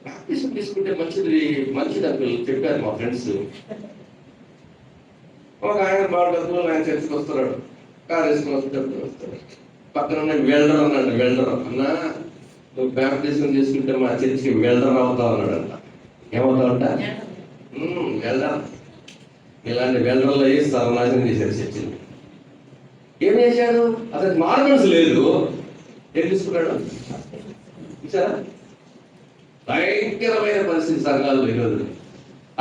S1: బాప్టిజం తీసుకుంటే మంచిది అంకుల్ చెప్పారు మా ఫ్రెండ్స్. ఒక ఆయన బాగుంటుంది, ఆయన చర్చకు వస్తున్నాడు, కారు వేసుకుని వస్తాడు. పక్కన ఉన్న వెల్డర్ అన్నాడు. వెల్డర్ అన్నా, నువ్వు బాప్టిజం తీసుకుంటే మా చర్చికి వెల్డర్ అవుతావు అన్నాడంట. ఏమవుతావంట? వెల్డర్. ఇలాంటి వెల్డర్లో వేసి సర్వనాశనం చేశాడు చర్చిని. ఏం చేశాడు? అతనికి మార్గన్స్ లేదు. ఏం తీసుకున్నాడు? చూసారా? భయంకరమైన పరిస్థితి సంఘాలు ఈరోజు.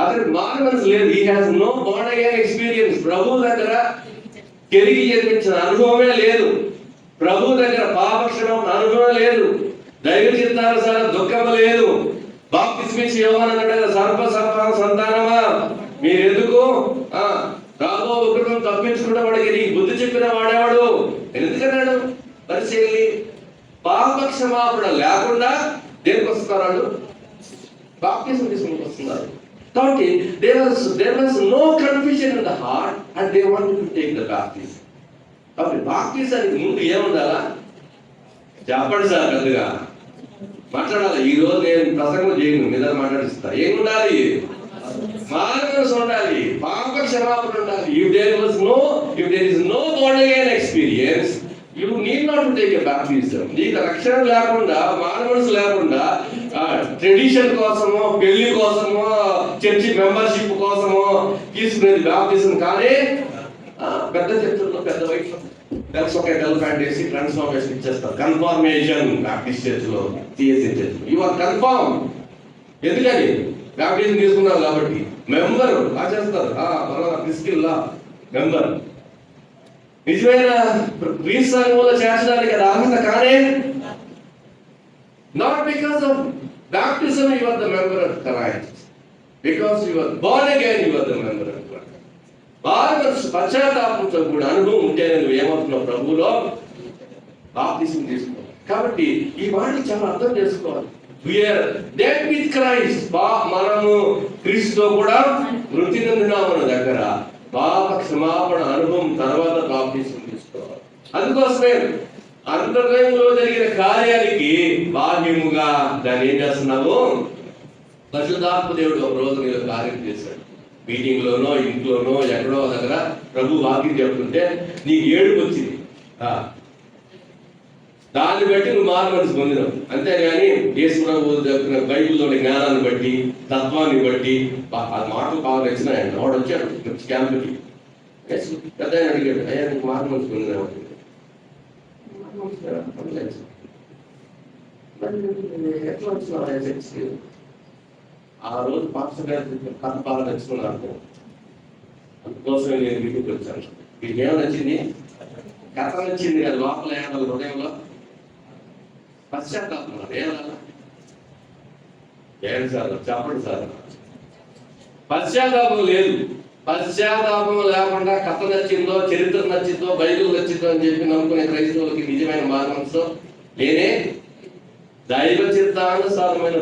S1: అతనికి మార్గన్స్ లేదు. He has no born again experience. ప్రభు దగ్గర తిరిగి జన్మించిన అనుభవమే లేదు. ప్రభు దగ్గర పాపక్షణం అనుభవం లేదు. దైవ చిత్తానుసార దుఃఖం లేదు. బాప్తిస్మిచ్చి యోహాను అన్నాడు, సర్ప సంతానమా మీరెందుకు రాబో ఒకరు తప్పించుకుంటే వాడికి నీకు బుద్ధి చెప్పిన వాడేవాడు. ఎందుకన్నాడు? పరిశీలి, పాప క్షమాపణ లేకుండా దేనికి వస్తున్నారు వాళ్ళు? బాప్తిజం తీసుకుని వస్తున్నారు. కాబట్టి there was no confusion in the heart and they wanted to take the baptism. కాబట్టి బాప్తిజానికి ముందు ఏముండాలా? చెప్పండి సార్, పెద్దగా మాట్లాడాలి. ఈ రోజు నేను ప్రసంగం చేయను, మీద మాట్లాడిస్తా. ఏముండాలి? మార్గం ఉండాలి, పాప క్షమాపణ ఉండాలి. If there is no born again experience, you need not to take a baptism. నీకు రక్షణ లేకుండా, మార్గం లేకుండా, ట్రెడిషన్ కోసమో, పెళ్లి కోసమో, చర్చి మెంబర్షిప్ కోసమో తీసుకునేది బాప్టిజం. కానీ పెద్ద చర్చల్లో పెద్ద వయసు ఒక గర్ల్ ప్యాంట్ వేసి ట్రాన్స్ఫార్మేషన్ ఇచ్చేస్తారు. కన్ఫర్మేషన్ బాప్టిస్ట్ చర్చ్లో, సిఎస్సి చర్చ్లో యు ఆర్ కన్ఫర్మ్. ఎందుకని? బాప్టిజం తీసుకున్నారు కాబట్టి. మెంబర్ చేస్తారు, క్రిస్టియన్లా మెంబర్. నిజమైన క్రీస్తు సంఘంలో చేర్చడానికి అది అర్హత. కానీ not because of baptism you are the member of Christ. Because you are born again you are the member of Christ. బాగా పశ్చాత్తాపంతో కూడా అనుభవం ఉంటే నువ్వు ఏమవుతున్నావు? ప్రభువులో బాప్తిజం తీసుకో. కాబట్టి ఈ మాటలు చాలా అర్థం చేసుకోవాలి. We are dead with Christ. మనము క్రీస్తుతో కూడా వృద్ధి చెందినాము. దగ్గర పాప క్షమాపణ అనుభవం తర్వాత బాప్తిజం తీసుకోవాలి. అందుకోసమే అంతర్గతంలో జరిగిన కార్యానికి బాహ్యముగా దాన్ని ఏం చేస్తున్నాము? పరిశుద్ధాత్మ దేవుడు ఒక రోజు నీలో కార్యం చేశాడు. మీటింగ్ లోనో, ఇంట్లోనో, ఎక్కడో దగ్గర ప్రభు వాక్యం చెప్తుంటే నీకు ఏడుపు వచ్చింది. దాన్ని బట్టి నువ్వు మారు మనసు పొందినావు. అంతేగాని యేసు ప్రభు చెప్పిన బైబిల్లోని జ్ఞానాన్ని బట్టి, తత్వాన్ని బట్టి ఆ మాటలు బాగా నచ్చినాయండి. వాడు వచ్చాడు క్యాంపుకి, పెద్ద ఆయన అడిగాడు, అయ్యా నీకు మారు మనసు పొందినావు. ఆ రోజు పాస్టర్ గారు కథ బాగా నచ్చుకున్నాను, అందుకోసం నేను మీటింగ్కి వచ్చాను. మీకు ఏం నచ్చింది? కథ నచ్చింది కదా, లోపల ఏడాలి హృదయంలో పశ్చాత్తాపం ఏడు సార్ చెప్పండి సార్. పశ్చాత్తాపం లేదు. పశ్చాత్తాపం లేకుండా కథ నచ్చిందో, చరిత్ర నచ్చిందో, బైబిల్ నచ్చిందో అని చెప్పి నమ్ముకునే క్రైస్తవులకి నిజమైన మానవంతో లేనే. దైవ చిత్తానుసారమైన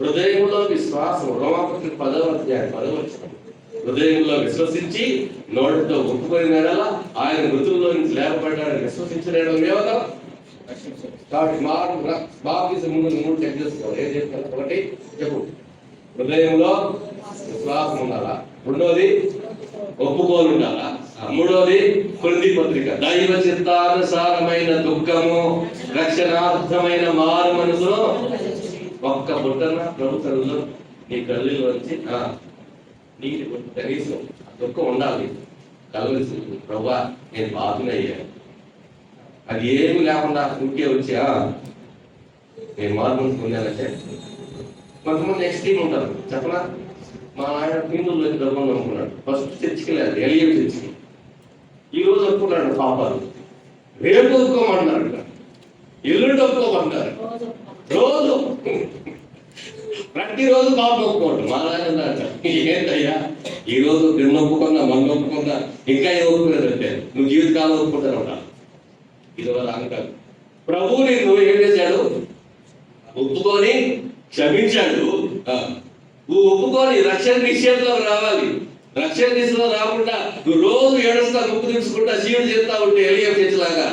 S1: హృదయంలో విశ్వాసం, రోమపత్రిక 10వ అధ్యాయం 10వ వచనం. హృదయంలో విశ్వసించి నోటితో ఒప్పుకొని నెడల ఆయన మృతుల్లో నుంచి లేపబడ్డాడని విశ్వసించిన ఏమన్నా. కాబట్టి బాప్తిజం ముందు 3 చెక్ చేసుకోవాలి. ఏం చెప్తాను? ఒకటి చెప్పు, హృదయంలో విశ్వాసం ఉండాలా. రెండోది ఒప్పుకోలు ఉండాలా. మూడోది కొరింథీ పత్రిక, దైవ చిత్తానుసారమైన దుఃఖము, రక్షణార్థమైన మారు మనసులో ఒక్క బుట్టన ప్రభు కళ్ళలో నీ కళ్ళలో వచ్చి నీటి కనీసం దుఃఖం ఉండాలి. కలవలసి ప్రభా నేను బాధనయ్యాను, అది ఏమి లేకుండా ఇంకే వచ్చా నేను మారు మనసు పొందానంటే. కొంతమంది ఎక్స్ట్రీమ్ ఉంటారు చెప్పనా. మా ఆయన హిందువుల్లో ధర్మం అనుకున్నాడు, ఫస్ట్ చర్చికి లేదు, ఎలియం చర్చికి. ఈ రోజు ఒప్పుకున్నాడు పాపాలు, రేపు ఒప్పుకోమంటున్నాడు, ఎల్లుండి ఒప్పుకోమంటున్నారు. రోజు ప్రతిరోజు పాపం ఒప్పుకోండి. మా నాయన ఏంటయ్యా ఈ రోజు నిన్ను ఒప్పుకున్నా, మొన్న ఒప్పుకున్నా, ఇంకా ఏం ఒప్పుకునేదంటే నువ్వు జీవితకాలం ఒప్పుకుంటాను ఉంటా. ఇది వాళ్ళ అంకాలు. ప్రభువు నిన్ను ఏం చేశాడు? ఒప్పుకొని క్షమించాడు. నువ్వు ఒప్పుకొని రక్షణ నిశ్చయంలో రావాలి. రక్షణ దిశలో రాకుండా నువ్వు రోజు ఏడుస్తా, ముక్కు తీసుకుంటా, శివుడు చేస్తా ఉంటే ఎలియా చేసేలాగా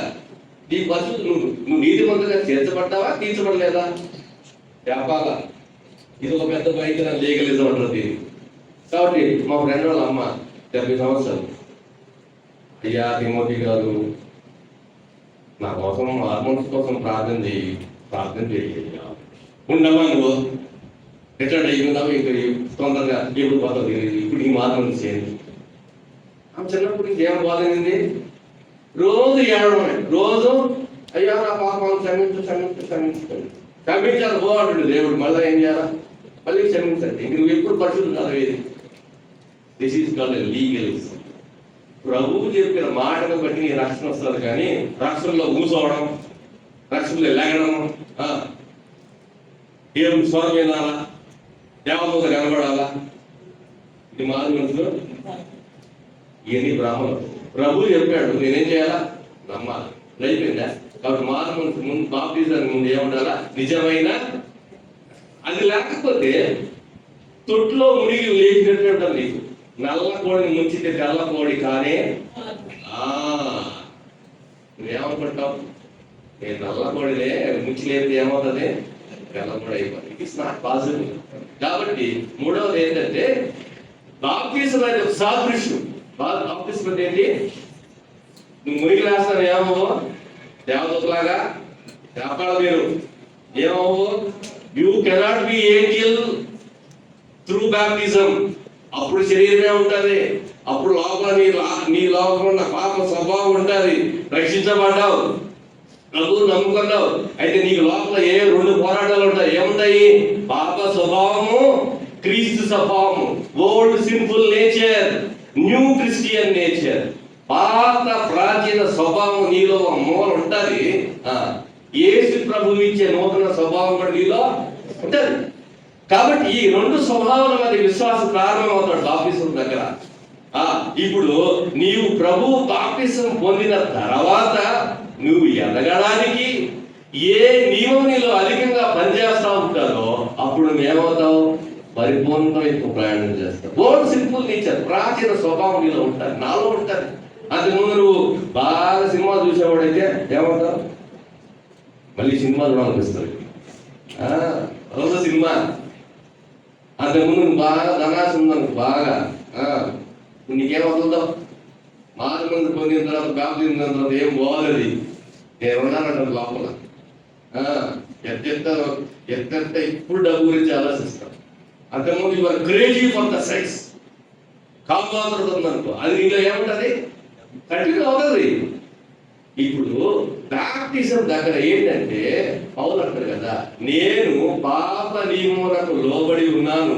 S1: నీ పరిస్థితి నువ్వు నీతిమంతుగా తీర్చబడ్డావా, తీర్చబడలేదా? వ్యాపార ఇది ఒక పెద్ద భయంకర లీగలిజం ఉంటుంది. కాబట్టి మా ఫ్రెండ్ వాళ్ళ అమ్మ 70 సంవత్సరాలు, అయ్యా తిమోతి గారు నా కోసం హార్మోన్స్ కోసం ప్రార్థన చేయి ఉండమా, నువ్వు రిటైర్డ్ అయ్యి ఉన్నావు, ఇంకా తొందరగా ఎప్పుడు పోతుంది, ఇప్పుడు ఈ హార్మోన్స్ చేయండి. ఆమె చిన్నప్పుడు ఇంకేం బాధైంది, రోజు ఏడవడమే. రోజు అయ్యా నా పాపాలను క్షమించాలి పోవాడు దేవుడు. మళ్ళీ ఏం చేయాలా? మళ్ళీ క్షమించండి. ఇంక నువ్వు ఎప్పుడు పరిశుద్ధం చదివేది. This is called legalism. ప్రభువు చెప్పిన మాటను బట్టి నీ రక్షణ వస్తుంది, కానీ రక్షణలో కూర్చోవడం, రక్షణలో లేగడం, దేవుని స్వరం వినాలా, దేవదూత కనబడాలా, ఇది మారు మనసులో ఇవన్నీ బ్రాహ్మణులు. ప్రభు చెప్పాడు నేనేం చేయాలా? నమ్మాలి. అయిపోయిందా? కాబట్టి మారు మనసు ముందు, బాప్తిజానికి ముందు ఏముండాలా? నిజమైన. అది లేకపోతే తొట్టులో మునిగి లేచినట్టు ఉంటుంది. నీకు నల్ల కోడిని ముంచితే తెల్ల కోడి కానీ నువ్వేమనుకుంటావు? నేను నల్ల కోడినే ముంచి లేపితే ఏమవుతుంది? తెల్ల కోడి అయిపోతుంది. It's not possible. కాబట్టి మూడవది ఏంటంటే బాప్తిజం అనేది ఒక సాదృశ్యం. బాప్తిజం అంటే ఏంటి? నువ్వు మునిగి లేస్తాను ఏమవు? దేవదూతలాగా చెప్పాలి మీరు. ఏమవు? You cannot be angel through baptism. అప్పుడు శరీరమే ఉంటుంది, అప్పుడు లోపల నీ లోపల ఉన్న పాప స్వభావం ఉంటుంది. రక్షించబడ్డావు, ప్రభువు నమ్ముకున్నావు. అయితే నీకు లోపల 2 పోరాటాలు ఉంటాయి. ఏముంటాయి? పాప స్వభావము, క్రీస్తు స్వభావము. Old simple nature, new Christian nature. పాత ప్రాచీన స్వభావం నీలో మూల ఉంటుంది. యేసు ప్రభువు ఇచ్చే నూతన స్వభావం కూడా నీలో ఉంటుంది. కాబట్టి ఈ 2 స్వభావాల మధ్య విశ్వాసం ప్రారంభమవుతాడు బాప్తిజం దగ్గర. ఇప్పుడు నీవు ప్రభు బాప్తిజం పొందిన తర్వాత నువ్వు ఎదగడానికి ఏ నియమం నీలో అధికంగా పనిచేస్తా ఉంటారో అప్పుడు నువ్వేమవుతావు? పరిపూర్ణమైన ప్రయాణం చేస్తావు. ఓల్డ్ సింపుల్ నేచర్, ప్రాచీన స్వభావం నీలో ఉంటుంది, నాలో ఉంటుంది. అంతకుముందు నువ్వు బాగా సినిమా చూసేవాడైతే ఏమవుతావు? మళ్ళీ సినిమా చూడాలనిపిస్తుంది. రోజు సినిమా అంతకుముందు నువ్వు బాగా ధనాశ ఉందనుకో బాగా నీకేమవుతుందో మారు మంది పొందిన తర్వాత బాప్తిజం పొందిన తర్వాత ఏం బాగోలేదు. నేను ఉన్నానంట లోపల ఎంత ఇప్పుడు డబ్బు గురించి ఆలోచిస్తాం. అంతకుముందు ఇవాళ క్రేజీ ఫర్ ద సెక్స్ కాపాత్రత ఉందనుకో అది నీలో ఏముంటది కంటిన్యూ అవుతుంది. ఇప్పుడు బాప్టిజం దగ్గర ఏంటంటే పౌలు అంటారు కదా, నేను పాప నియములకు లోబడి ఉన్నాను,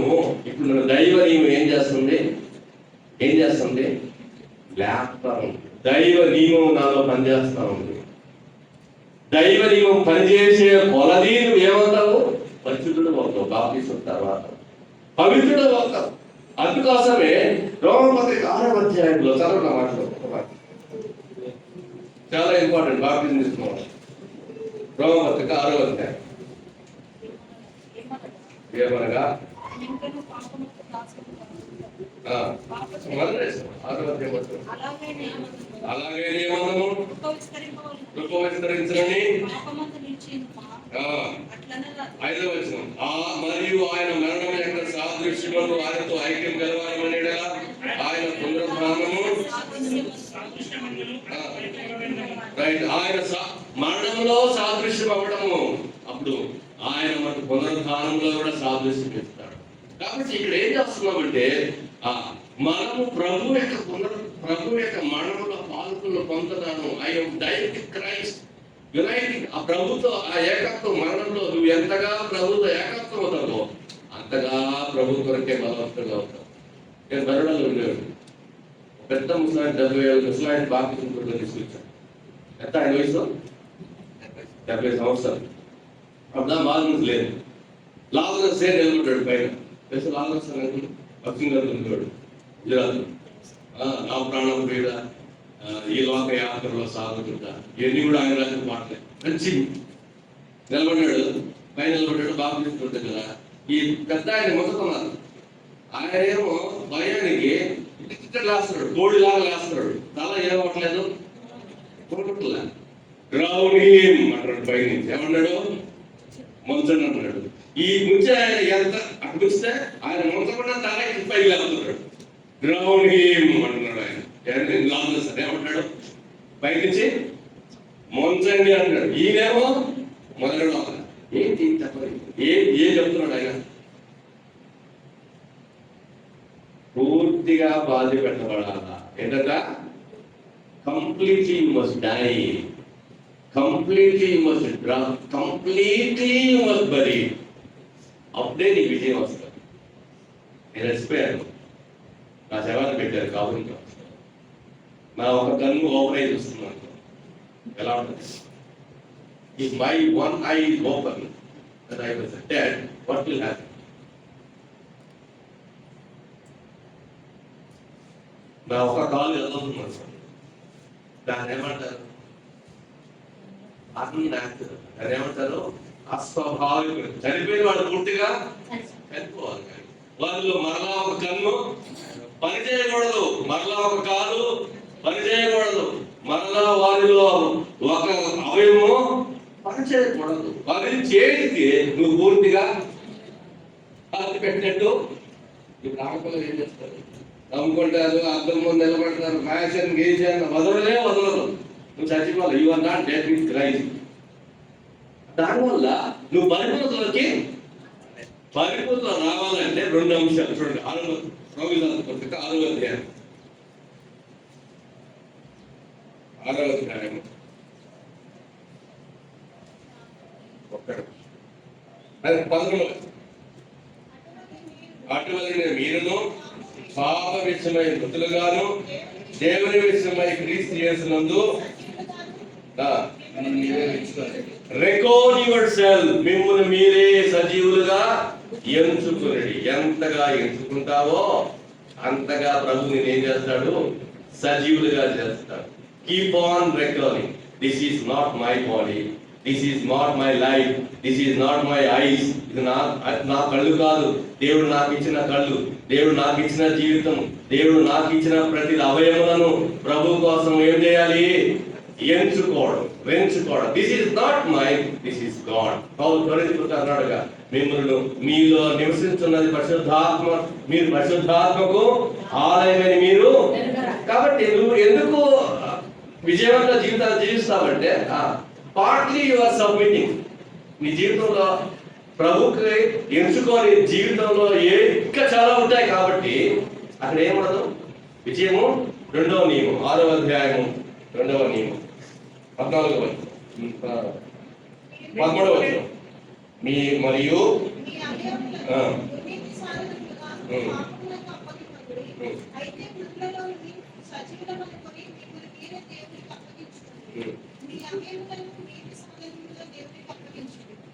S1: ఇప్పుడు నన్ను దైవ నియమం ఏం చేస్తుంది లేపుతా ఉంది. దైవ నియమం నాలో పనిచేస్తా ఉంది. దైవ నియమం పనిచేసే కొలది నువ్వు ఏమవుతావు? పరిశుద్ధుడు అవుతావు. బాప్టిజం తర్వాత పవిత్రుడు అవుతావు. అందుకోసమే రోమపత్రిక 6వ అధ్యాయంలో చదవడం మాట్లాడు చాలా ఇంపార్టెంట్. బాప్టిజం తీసుకోవాలి. రోమపత్రిక 6వ అధ్యాయం ఏమనగా 6వ అధ్యాయం అలాగే నియమము కృప విస్తరించని 5వ వచనం మరియు ఆయన మరణం యొక్క సాదృశ్యములు ఆయనతో ఐక్యం కలవాలని ఆయన పునరుద్ధానము ఆయన మరణంలో సాదృశ్యం అవ్వడము, అప్పుడు ఆయన మన పునరుద్ధానంలో కూడా సాదృశ్యం ఇస్తాడు. కాబట్టి ఇక్కడ ఏం చేస్తున్నామంటే మనము ప్రభు యొక్క మరణంలో పాల్గొన్న పొందుతాను. I am died with Christ, uniting. ఆ ప్రభుతో ఆ ఏకత్వం మరణంలో నువ్వు ఎంతగా ప్రభుతో ఏకత్వం అవుతావో అంతగా ప్రభు కొరకే బలవంతుగా అవుతావు. నేను బరోడాలో ఉండేవాడు. పెద్ద ముసలాయన 70 ముసలాయన బాప్టిజం కొరకు తీసుకొచ్చాను. ఎంత ఆయన వయసు 70 సంవత్సరాలు. అప్పుడు బాగా లేదు. లాజరస్ నిలబడ్డాడు పైన. తెలుసు లాజరస్ అనేది పశ్చిమ గారు ఉండేవాడు గుజరాత్. నా ప్రాణం ప్రియుడ ఈ లోక యాత్రలో సాగుతుంటా ఇవన్నీ కూడా ఆయన రాసిన మాటలే. మంచి నిలబడ్డాడు, పైన నిలబడ్డాడు, బాగా తీసుకుంటాడు కదా. ఈ పెద్ద ఆయన మొత్తుకున్నారు. ఆయన ఏమో భయానికి ఇక్కడ లేస్తున్నాడు, కోడిలాగా లేస్తున్నాడు. తల ఏమవట్లేదు, కొనుక్కుంటలే. గ్రౌండ్ అంటాడు పైనుంచి. ఏమన్నాడు? ముంచండి అన్నాడు. ఈ ముంచే ఆయన ఎంత అటు చూస్తే ఆయన ముంచకుండా తల పైకి లేస్తున్నాడు. గ్రౌండ్ అంటున్నాడు ఆయన. లాభం సార్ ఏమంటాడు? పైకి నుంచి ముంచండి అంటాడు. ఈయనేమో మొదలడం ఏంటి చెప్పండి, ఏం చెప్తున్నాడు ఆయన? పూర్తిగా బాధ పెట్టబడాలా. ఏంటంట? Completely you must die, completely you must drop, completely you must bury. అప్పుడే నీ విజయం వస్తుంది. నేను రెచ్చిపోయాను. నా శవాన్ని పెట్టారు కాబట్టి నా ఒక కన్ను ఓపెన్ అయి చూస్తున్నాను. ఎలా ఉంటుంది? If my one eye is open, that I was dead, what will happen? నా ఒక కాలు ఎదుగుతున్నాను సార్. దాన్ని ఏమంటారు? అన్యాచురల్. దాన్ని ఏమంటారు? అస్వాభావిక. చనిపోయిన వాడు పూర్తిగా చనిపోవాలి. వాళ్ళు మరలా ఒక కన్ను పని చేయకూడదు, మరలా ఒక కాలు పని చేయకూడదు, మరలా వారిలో ఒక అవయవము పని చేయకూడదు. పని చేతికి నువ్వు పూర్తిగా అది పెట్టినట్టు. ఇప్పుడు ఆడపిల్లలు ఏం చేస్తారు? నమ్ముకుంటారు, అర్థం ముందు నిలబడతారు, ఫ్యాషన్ గీషన్ వదలరు. నువ్వు చచ్చిపోవాలి. You are not dead with Christ. దానివల్ల నువ్వు పరిపూర్ణతలోకి రావాలంటే 2 అంశాలు చూడండి. 6వ పత్రిక 6వ అధ్యాయం 6వ అధ్యాయం అది 11. అటువంటి మీరును పాప విషయమై మృతులుగాను దేవుని విషయమై క్రీస్తు యేసునందు రికార్డ్ యువర్ సెల్ఫ్, మిమ్మల్ని మీరే సజీవులుగా ఎంచుకుని. ఎంతగా ఎంచుకుంటావో అంతగా ప్రభు నేను ఏం చేస్తాడు? సజీవులుగా చేస్తాడు. Keep on recording. This is not my body, this is not my life, this is not my eyes. ఇది నా కళ్ళు కాదు, దేవుడు నాకు ఇచ్చిన కళ్ళు, దేవుడు నాకు ఇచ్చిన జీవితం, దేవుడు నాకు ఇచ్చిన ప్రతి అవయములను ప్రభు కోసం ఏం చేయాలి? ఎంచుకోవడం. వెంచుకోవడం. This is not mine, this is God. పౌలు కొరింథీయులకు అన్నాడుగా, మిమ్మల్ని మీలో నివసించున్నది పరిశుద్ధాత్మ, మీరు పరిశుద్ధాత్మకు ఆలయమని మీరు. కాబట్టి నువ్వు ఎందుకు విజయవంత జీవితాలు జీవిస్తావంటే పార్ట్లీ యు ఆర్ సబ్మిటింగ్. నీ జీవితంలో ప్రభుకి ఎంచుకొని జీవితంలో ఇంకా చాలా ఉంటాయి కాబట్టి అక్కడ ఏమడదు. విజయము 2వ నియమం 6వ అధ్యాయము 2వ నియమం 14వ వచనం 13వ వచనం. మీ మరియు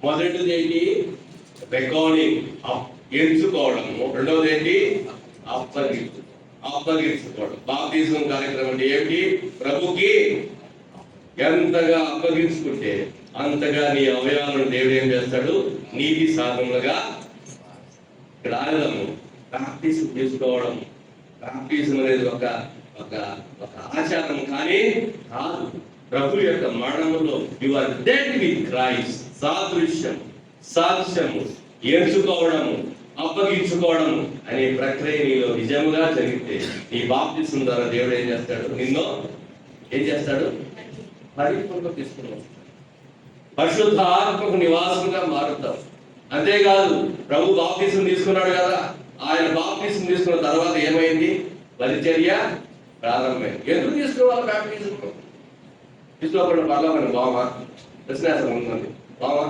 S1: మొదటిది ఏంటి? రికార్డింగ్, ఎంచుకోవడము. రెండవది ఏంటి? అప్పగించుకోవడం. బాప్తిజం కార్యక్రమం అంటే ఏమిటి? ప్రభుకి ఎంతగా అప్పగించుకుంటే అంతగా నీ అవయవాలను దేవుడు ఏం చేస్తాడు? నీతి సాధనలుగా. ఇక్కడ ఆయుధము ప్రాక్టీస్ చేసుకోవడం. ప్రాక్టీస్ అనేది ఒక ఒక ఒక ఆచారం కానీ కాదు. ప్రభు యొక్క మరణములో you are dead with Christ. సాదృశ్యం, సాక్ష్యము, ఎంచుకోవడము, అప్పగించుకోవడము అనే ప్రక్రియ నీలో నిజముగా జరిగితే నీ బాప్తిసం ద్వారా దేవుడు ఏం చేస్తాడు? నిన్ను ఏం చేస్తాడు? పరిపూర్ణత తీసుకున్నావు. పరిశుద్ధ ఆత్మకు నివాసంగా మారుతావు. అంతేకాదు, ప్రభు బాప్తిసం తీసుకున్నాడు కదా, ఆయన బాప్తిసం తీసుకున్న తర్వాత ఏమైంది? పరిచర్య ప్రారంభమైంది. ఎందుకు తీసుకోవాలి బాప్తిసం? తీసుకోకుండా పర్వాలని బావా దర్శనాసనం ఉందండి బావా.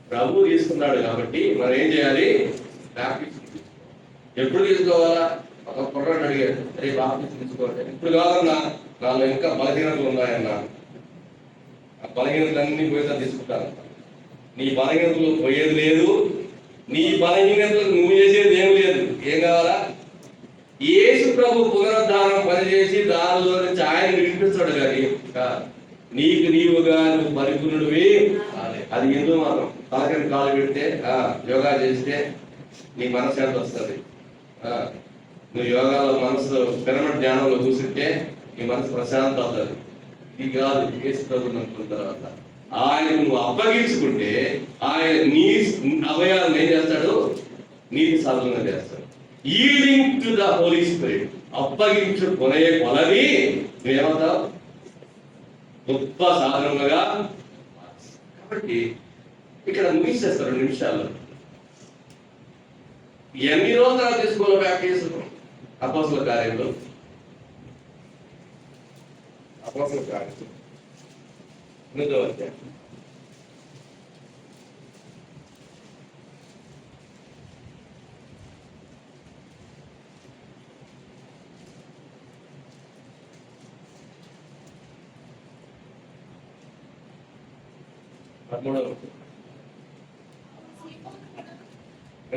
S1: ప్రభు తీసుకున్నాడు కాబట్టి మనం ఏం చేయాలి? బాప్తిసం. ఎప్పుడు తీసుకోవాలా? ఒక కుర్రాడు అడిగాడు, అరే బాప్తిసం తీసుకోవాలి. ఇప్పుడు కాదన్నా, నాలో ఇంకా బలహీనతలు ఉన్నాయన్నా. ఆ బలహీనతలన్నీ పోయినా తీసుకుంటాను. నీ బలహీనతలు పోయేది లేదు, నీ బలహీనతలు నువ్వు చేసేది ఏం లేదు. ఏం కావాలా? యేసు ప్రభు పునరుద్ధానం పనిచేసి దానిలో నుంచి ఆయన వినిపిస్తాడు కానీ నీకు నీవుగా నువ్వు పరిపూర్ణుడివి. అది ఎందుకు మాత్రం తలకని కాలు పెడితే యోగా చేస్తే నీ మనసు ఎంత వస్తుంది? నువ్వు యోగాలో మనసు పిరమిడ్ జ్ఞానంలో కూర్చుంటే నీ మనసు ప్రశాంతం అవుతుంది. ఇది కాదు. యేసు ప్రభుని అనుకున్న తర్వాత ఆయన నువ్వు అప్పగించుకుంటే ఆయన నీ అవయాలను ఏం చేస్తాడు? నీతి సాధన చేస్తాడు. Yielding to the Holy Spirit. అప్పగించుకునే కొలది నువ్వేమవుతావు? గొప్ప సాధనలుగా. కాబట్టి ఇక్కడ ముగిసేస్తారు 2 నిమిషాల్లో. ఎన్ని రోజులు తీసుకోవాలి ప్రాక్టీస్? అపోస్తల కార్యంలో 8వ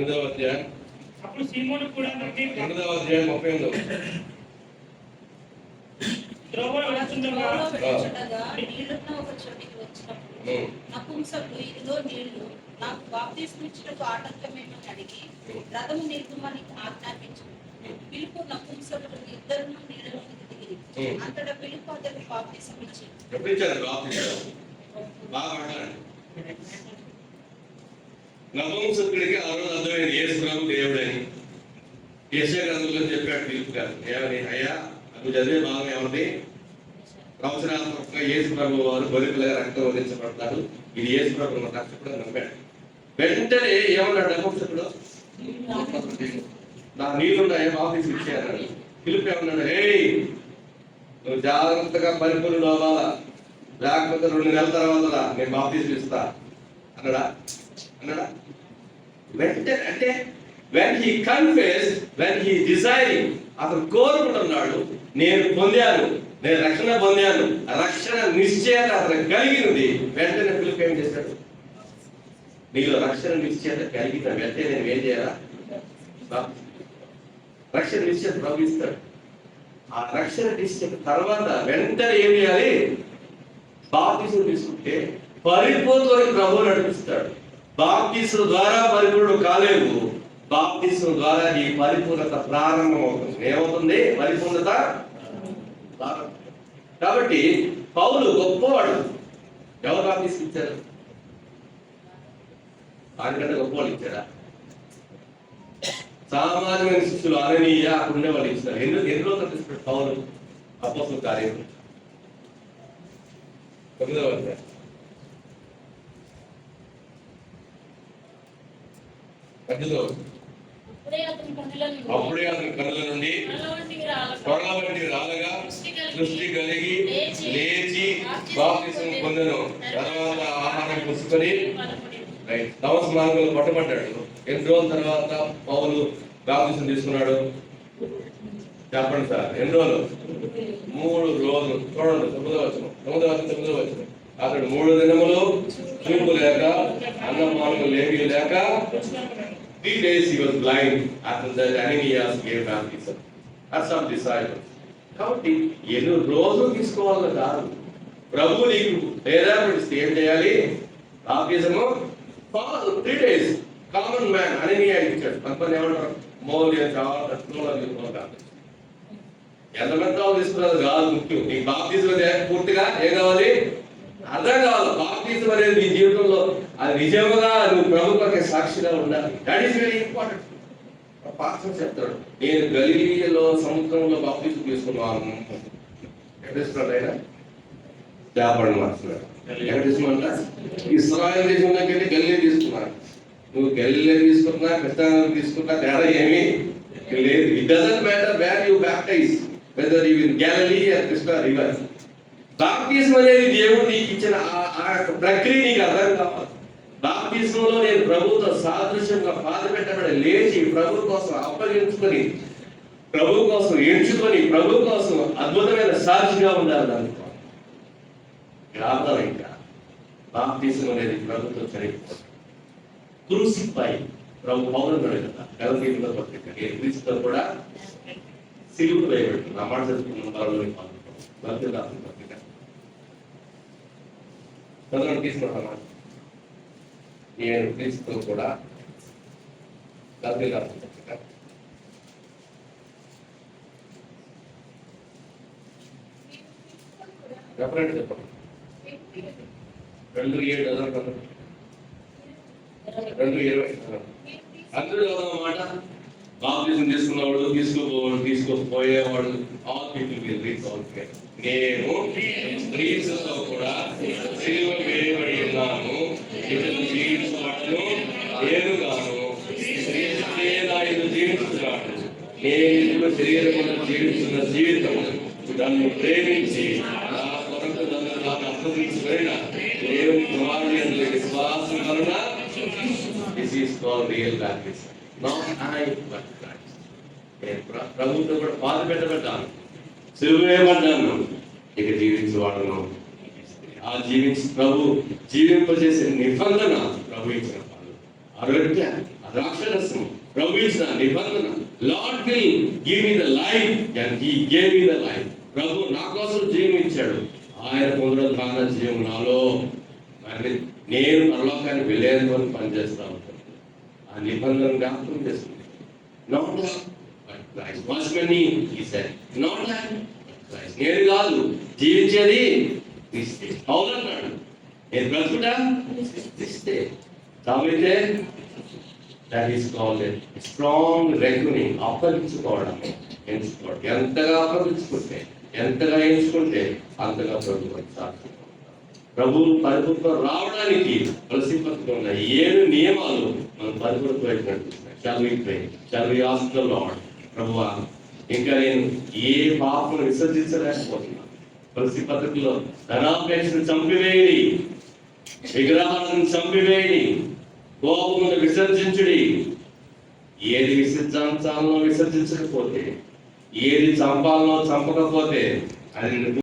S1: అధ్యాయం.
S3: అప్పుడు సీమోను కూడా
S1: 8వ అధ్యాయం 38.
S3: త్రోవలో వెళ్తుండగా
S4: నీళ్ళున్న ఒక చోటికి వచ్చినప్పుడు నపుంసకుడు, ఇదిగో నీళ్లు, నాకు బాప్తిస్మిచ్చుటకు ఆటంకమేమని అడిగి రథము నిలుపుమని ఆజ్ఞాపించింది. పిలుపు నపుంసకుడు ఇద్దరు నీళ్ళలోకి దిగిరి. అంతటా పిలుపు అతనికి బాప్తిసం ఇచ్చింది.
S1: నపుంసకుడికి ఆ రోజు అర్థమైంది యేసు ప్రభు దేవుడని. యెషయా గ్రంథంలో చెప్పాడు పిలుపు గారు ఏమని? అయ్యా నువ్వు చదివే భాగం ఏమంటే ప్రవచనాత్మకంగా యేసు ప్రభు వారు బలిపిల్లగా రక్తం వదిలించబడతారు, ఇది యేసు ప్రభు కష్టపడి నమ్మాడు. వెంటనే ఏమన్నాడు నపుంసకుడు? నా నీళ్ళున్నాయా బాప్తిసం ఇచ్చాను. పిలుపు ఏమన్నాడు? నువ్వు జాగ్రత్తగా పరిపూర్ణుడు అవ్వాలా, లేకపోతే 2 నెలల తర్వాత నేను బాప్తిసం ఇస్తా అన్నాడా? వెంటనే అంటే when he confessed, when he desiring, అతను కోరుకుంటున్నాడు, నేను పొందాను, నేను రక్షణ పొందాను, రక్షణ నిశ్చయత అతను కలిగినది. వెంటనే పిలుపు ఏం చేశాడు? నీలో రక్షణ నిశ్చయత కలిగిన వెంటనే నేను ఏం చేయాలా? రక్షణ నిశ్చయత ప్రవహిస్తాడు. ఆ రక్షణ నిశ్చయత తర్వాత వెంటనే ఏం చేయాలి? బాప్తిసం తీసుకుంటే పరిపూర్ణుని ప్రభువు నడిపిస్తాడు. బాప్తిసం ద్వారా పరిపూర్ణుడు కాలేవు, బాప్తిసం ద్వారా నీ పరిపూర్ణత ప్రారంభం అవుతుంది. ఏమవుతుంది? పరిపూర్ణత ప్రారంభం. కాబట్టి పౌలు గొప్పవాడు. ఎవరు బాప్తిసం ఇచ్చారు? ఆయనకంటే గొప్పవాళ్ళు ఇచ్చారా? సామాన్యమైన శిష్యులు అననీయ అక్కడ ఉండే వాళ్ళు ఇస్తారు. ఎన్ని రోజులు తీసుకుంటారు పౌలు? అపోస్తలుల కార్యం 9వ అధ్యాయం.
S4: అప్పుడే అతని
S1: కన్నుల నుండి త్వరల వంటి రాలగా సృష్టి కలిగి లేచి బాప్తిసం పొందెను. తర్వాత ఆహారం పుచ్చుకొని తమస్ మార్గంలో పట్టబడ్డాడు. ఎన్ని రోజుల తర్వాత పౌలు బాప్తిసం తీసుకున్నాడు? చెప్పండి సార్, ఎన్ని రోజులు? 3 రోజులు. చూడండి 9వ వచనం. అతడు 3 దినములు చూపు లేక అన్నపానము లేవి లేక 3 days he was blind. After that Ananias gave baptism. That's some disciples. కాబట్టి ఎన్ని రోజులు తీసుకోవాలని కాదు. ప్రభు నీకు ప్రేరేపణిస్తే ఏం చేయాలి? బాప్తిసము 3 days. కామన్ మ్యాన్ అననీయ ఇచ్చాడు. కొంతమంది ఏమంటారు? మౌల్య చాలా తక్కువలో తీసుకోవాలి. ఎంతమంది తీసుకున్నది కాదు ముఖ్యం. నీకు బాప్తిసం పూర్తిగా ఏం కావాలి? అర్థం కావాలి. బాప్తిసం అనేది నీ జీవితంలో అది నిజంగా నువ్వు ప్రభుత్వకి సాక్షిగా ఉండాలి. That is very important. Pastor చెప్తాడు, నేను గలిలీలో సముద్రంలో బాప్తిసం తీసుకున్నాను. ఎక్కడ అయినా చేపడి మాట్లాడు. ఎక్కడ తీసుకున్నా? ఇశ్రాయేల్ దేశంలోకి వెళ్ళి గలిలీ తీసుకున్నాను. నువ్వు గలిలీ తీసుకున్నా, కృష్ణానది తీసుకున్నా తేడా ఏమీ లేదు. It doesn't matter where you baptise, whether you in Galilee or Krishna river. బాప్తిసం అనేది దేవుడు నీకు ఇచ్చిన ఆ ప్రక్రియ నీకు అర్థం కావాలి. బాప్తిసంలో నేను ప్రభుతో సాదృశ్యంగా బాధపెట్టబడి లేచి ప్రభు కోసం అప్పగించుకొని, ప్రభు కోసం ఎంచుకొని, ప్రభు కోసం అద్భుతమైన సాక్షిగా ఉండాలి. అనుకో అర్థం. ఇంకా బాప్తిసం అనేది ప్రభుత్వం చనిపోతుంది. క్రూసిఫై ప్రభు పౌరుడు కదా గలతీయుల పత్రిక. క్రీస్తుతో కూడా సిలువ వేయబడి నా మాట చదువుకున్న పౌరులని గలతీయుల పత్రిక తీసుకుంటామా? నేను క్రీస్తుతో కూడా గలతీయుల పత్రిక రెఫరెంట్ చెప్పండి. 2:7 2:20 అందరూ మాట. బాప్తిసం తీసుకున్నవాడు, తీసుకోపోయేవాడు all people will reach all together. నేను క్రీస్తుతో కూడా సిలువ వేయబడి ఉన్నాను. ఇతను జీవించువాడును నేను గాను, క్రీస్తునే నాయన జీవించుతున్నాడు. నేను శరీరమును జీవిస్తున్న జీవితము నన్ను ప్రేమించి నా కొరకు నన్ను అప్పగించబడిన దేవుని కుమారుని యందు విశ్వాసం వలన this is called real baptism. Not I but Christ. నేను ప్రభువుతో కూడా బాధ పెట్టబడ్డాను, సిలువ వేయబడ్డాను. ఇక జీవించేవాడును. ఆ ప్రభు జీవింపజేసే నిబంధన ప్రభు ఇచ్చిన వాళ్ళు. ఆరోగ్య ద్రాక్షరసం ప్రభు ఇచ్చిన నిబంధన. Lord will give me the life and he gave me the life. ప్రభు నా కోసం జీవించాడు. ఆయన పునరుద్ధాన జీవం నాలో. నేను పరలోకానికి వెళ్ళేందుకు అని పనిచేస్తా ఉంటాను. ఆ నిబంధన జ్ఞాపకం చేస్తుంది. నేను కాదు జీవించేది క్రీస్తే. అవునన్నాడు, నేను బ్రతుకుట క్రీస్తే. కాబట్టి దట్ ఈస్ కాల్డ్ స్ట్రాంగ్ రెగ్యునింగ్. అప్పగించుకోవడం, ఎంచుకోవడం. ఎంతగా అప్పగించుకుంటే, ఎంతగా ఎంచుకుంటే అంతగా ప్రభు సాక్షి. ప్రభు పరిపూర్ణ రావడానికి ప్రసిద్ధంగా ఉన్న 7 నియమాలు మనం పరిపూర్ణ నడిపిస్తున్నాయి. Shall we ask the Lord, ప్రభువా ఇంకా నేను ఏ పాపను విసర్జించలేకపోతున్నాను. ప్రతి పద్ధతిలో ధనాపేక్షను చంపివేయడి, విగ్రహాలను చంపివేయడి, కోపమును విసర్జించుడి. ఏది విసర్జించాలనో విసర్జించకపోతే, ఏది చంపాలనో చంపకపోతే అది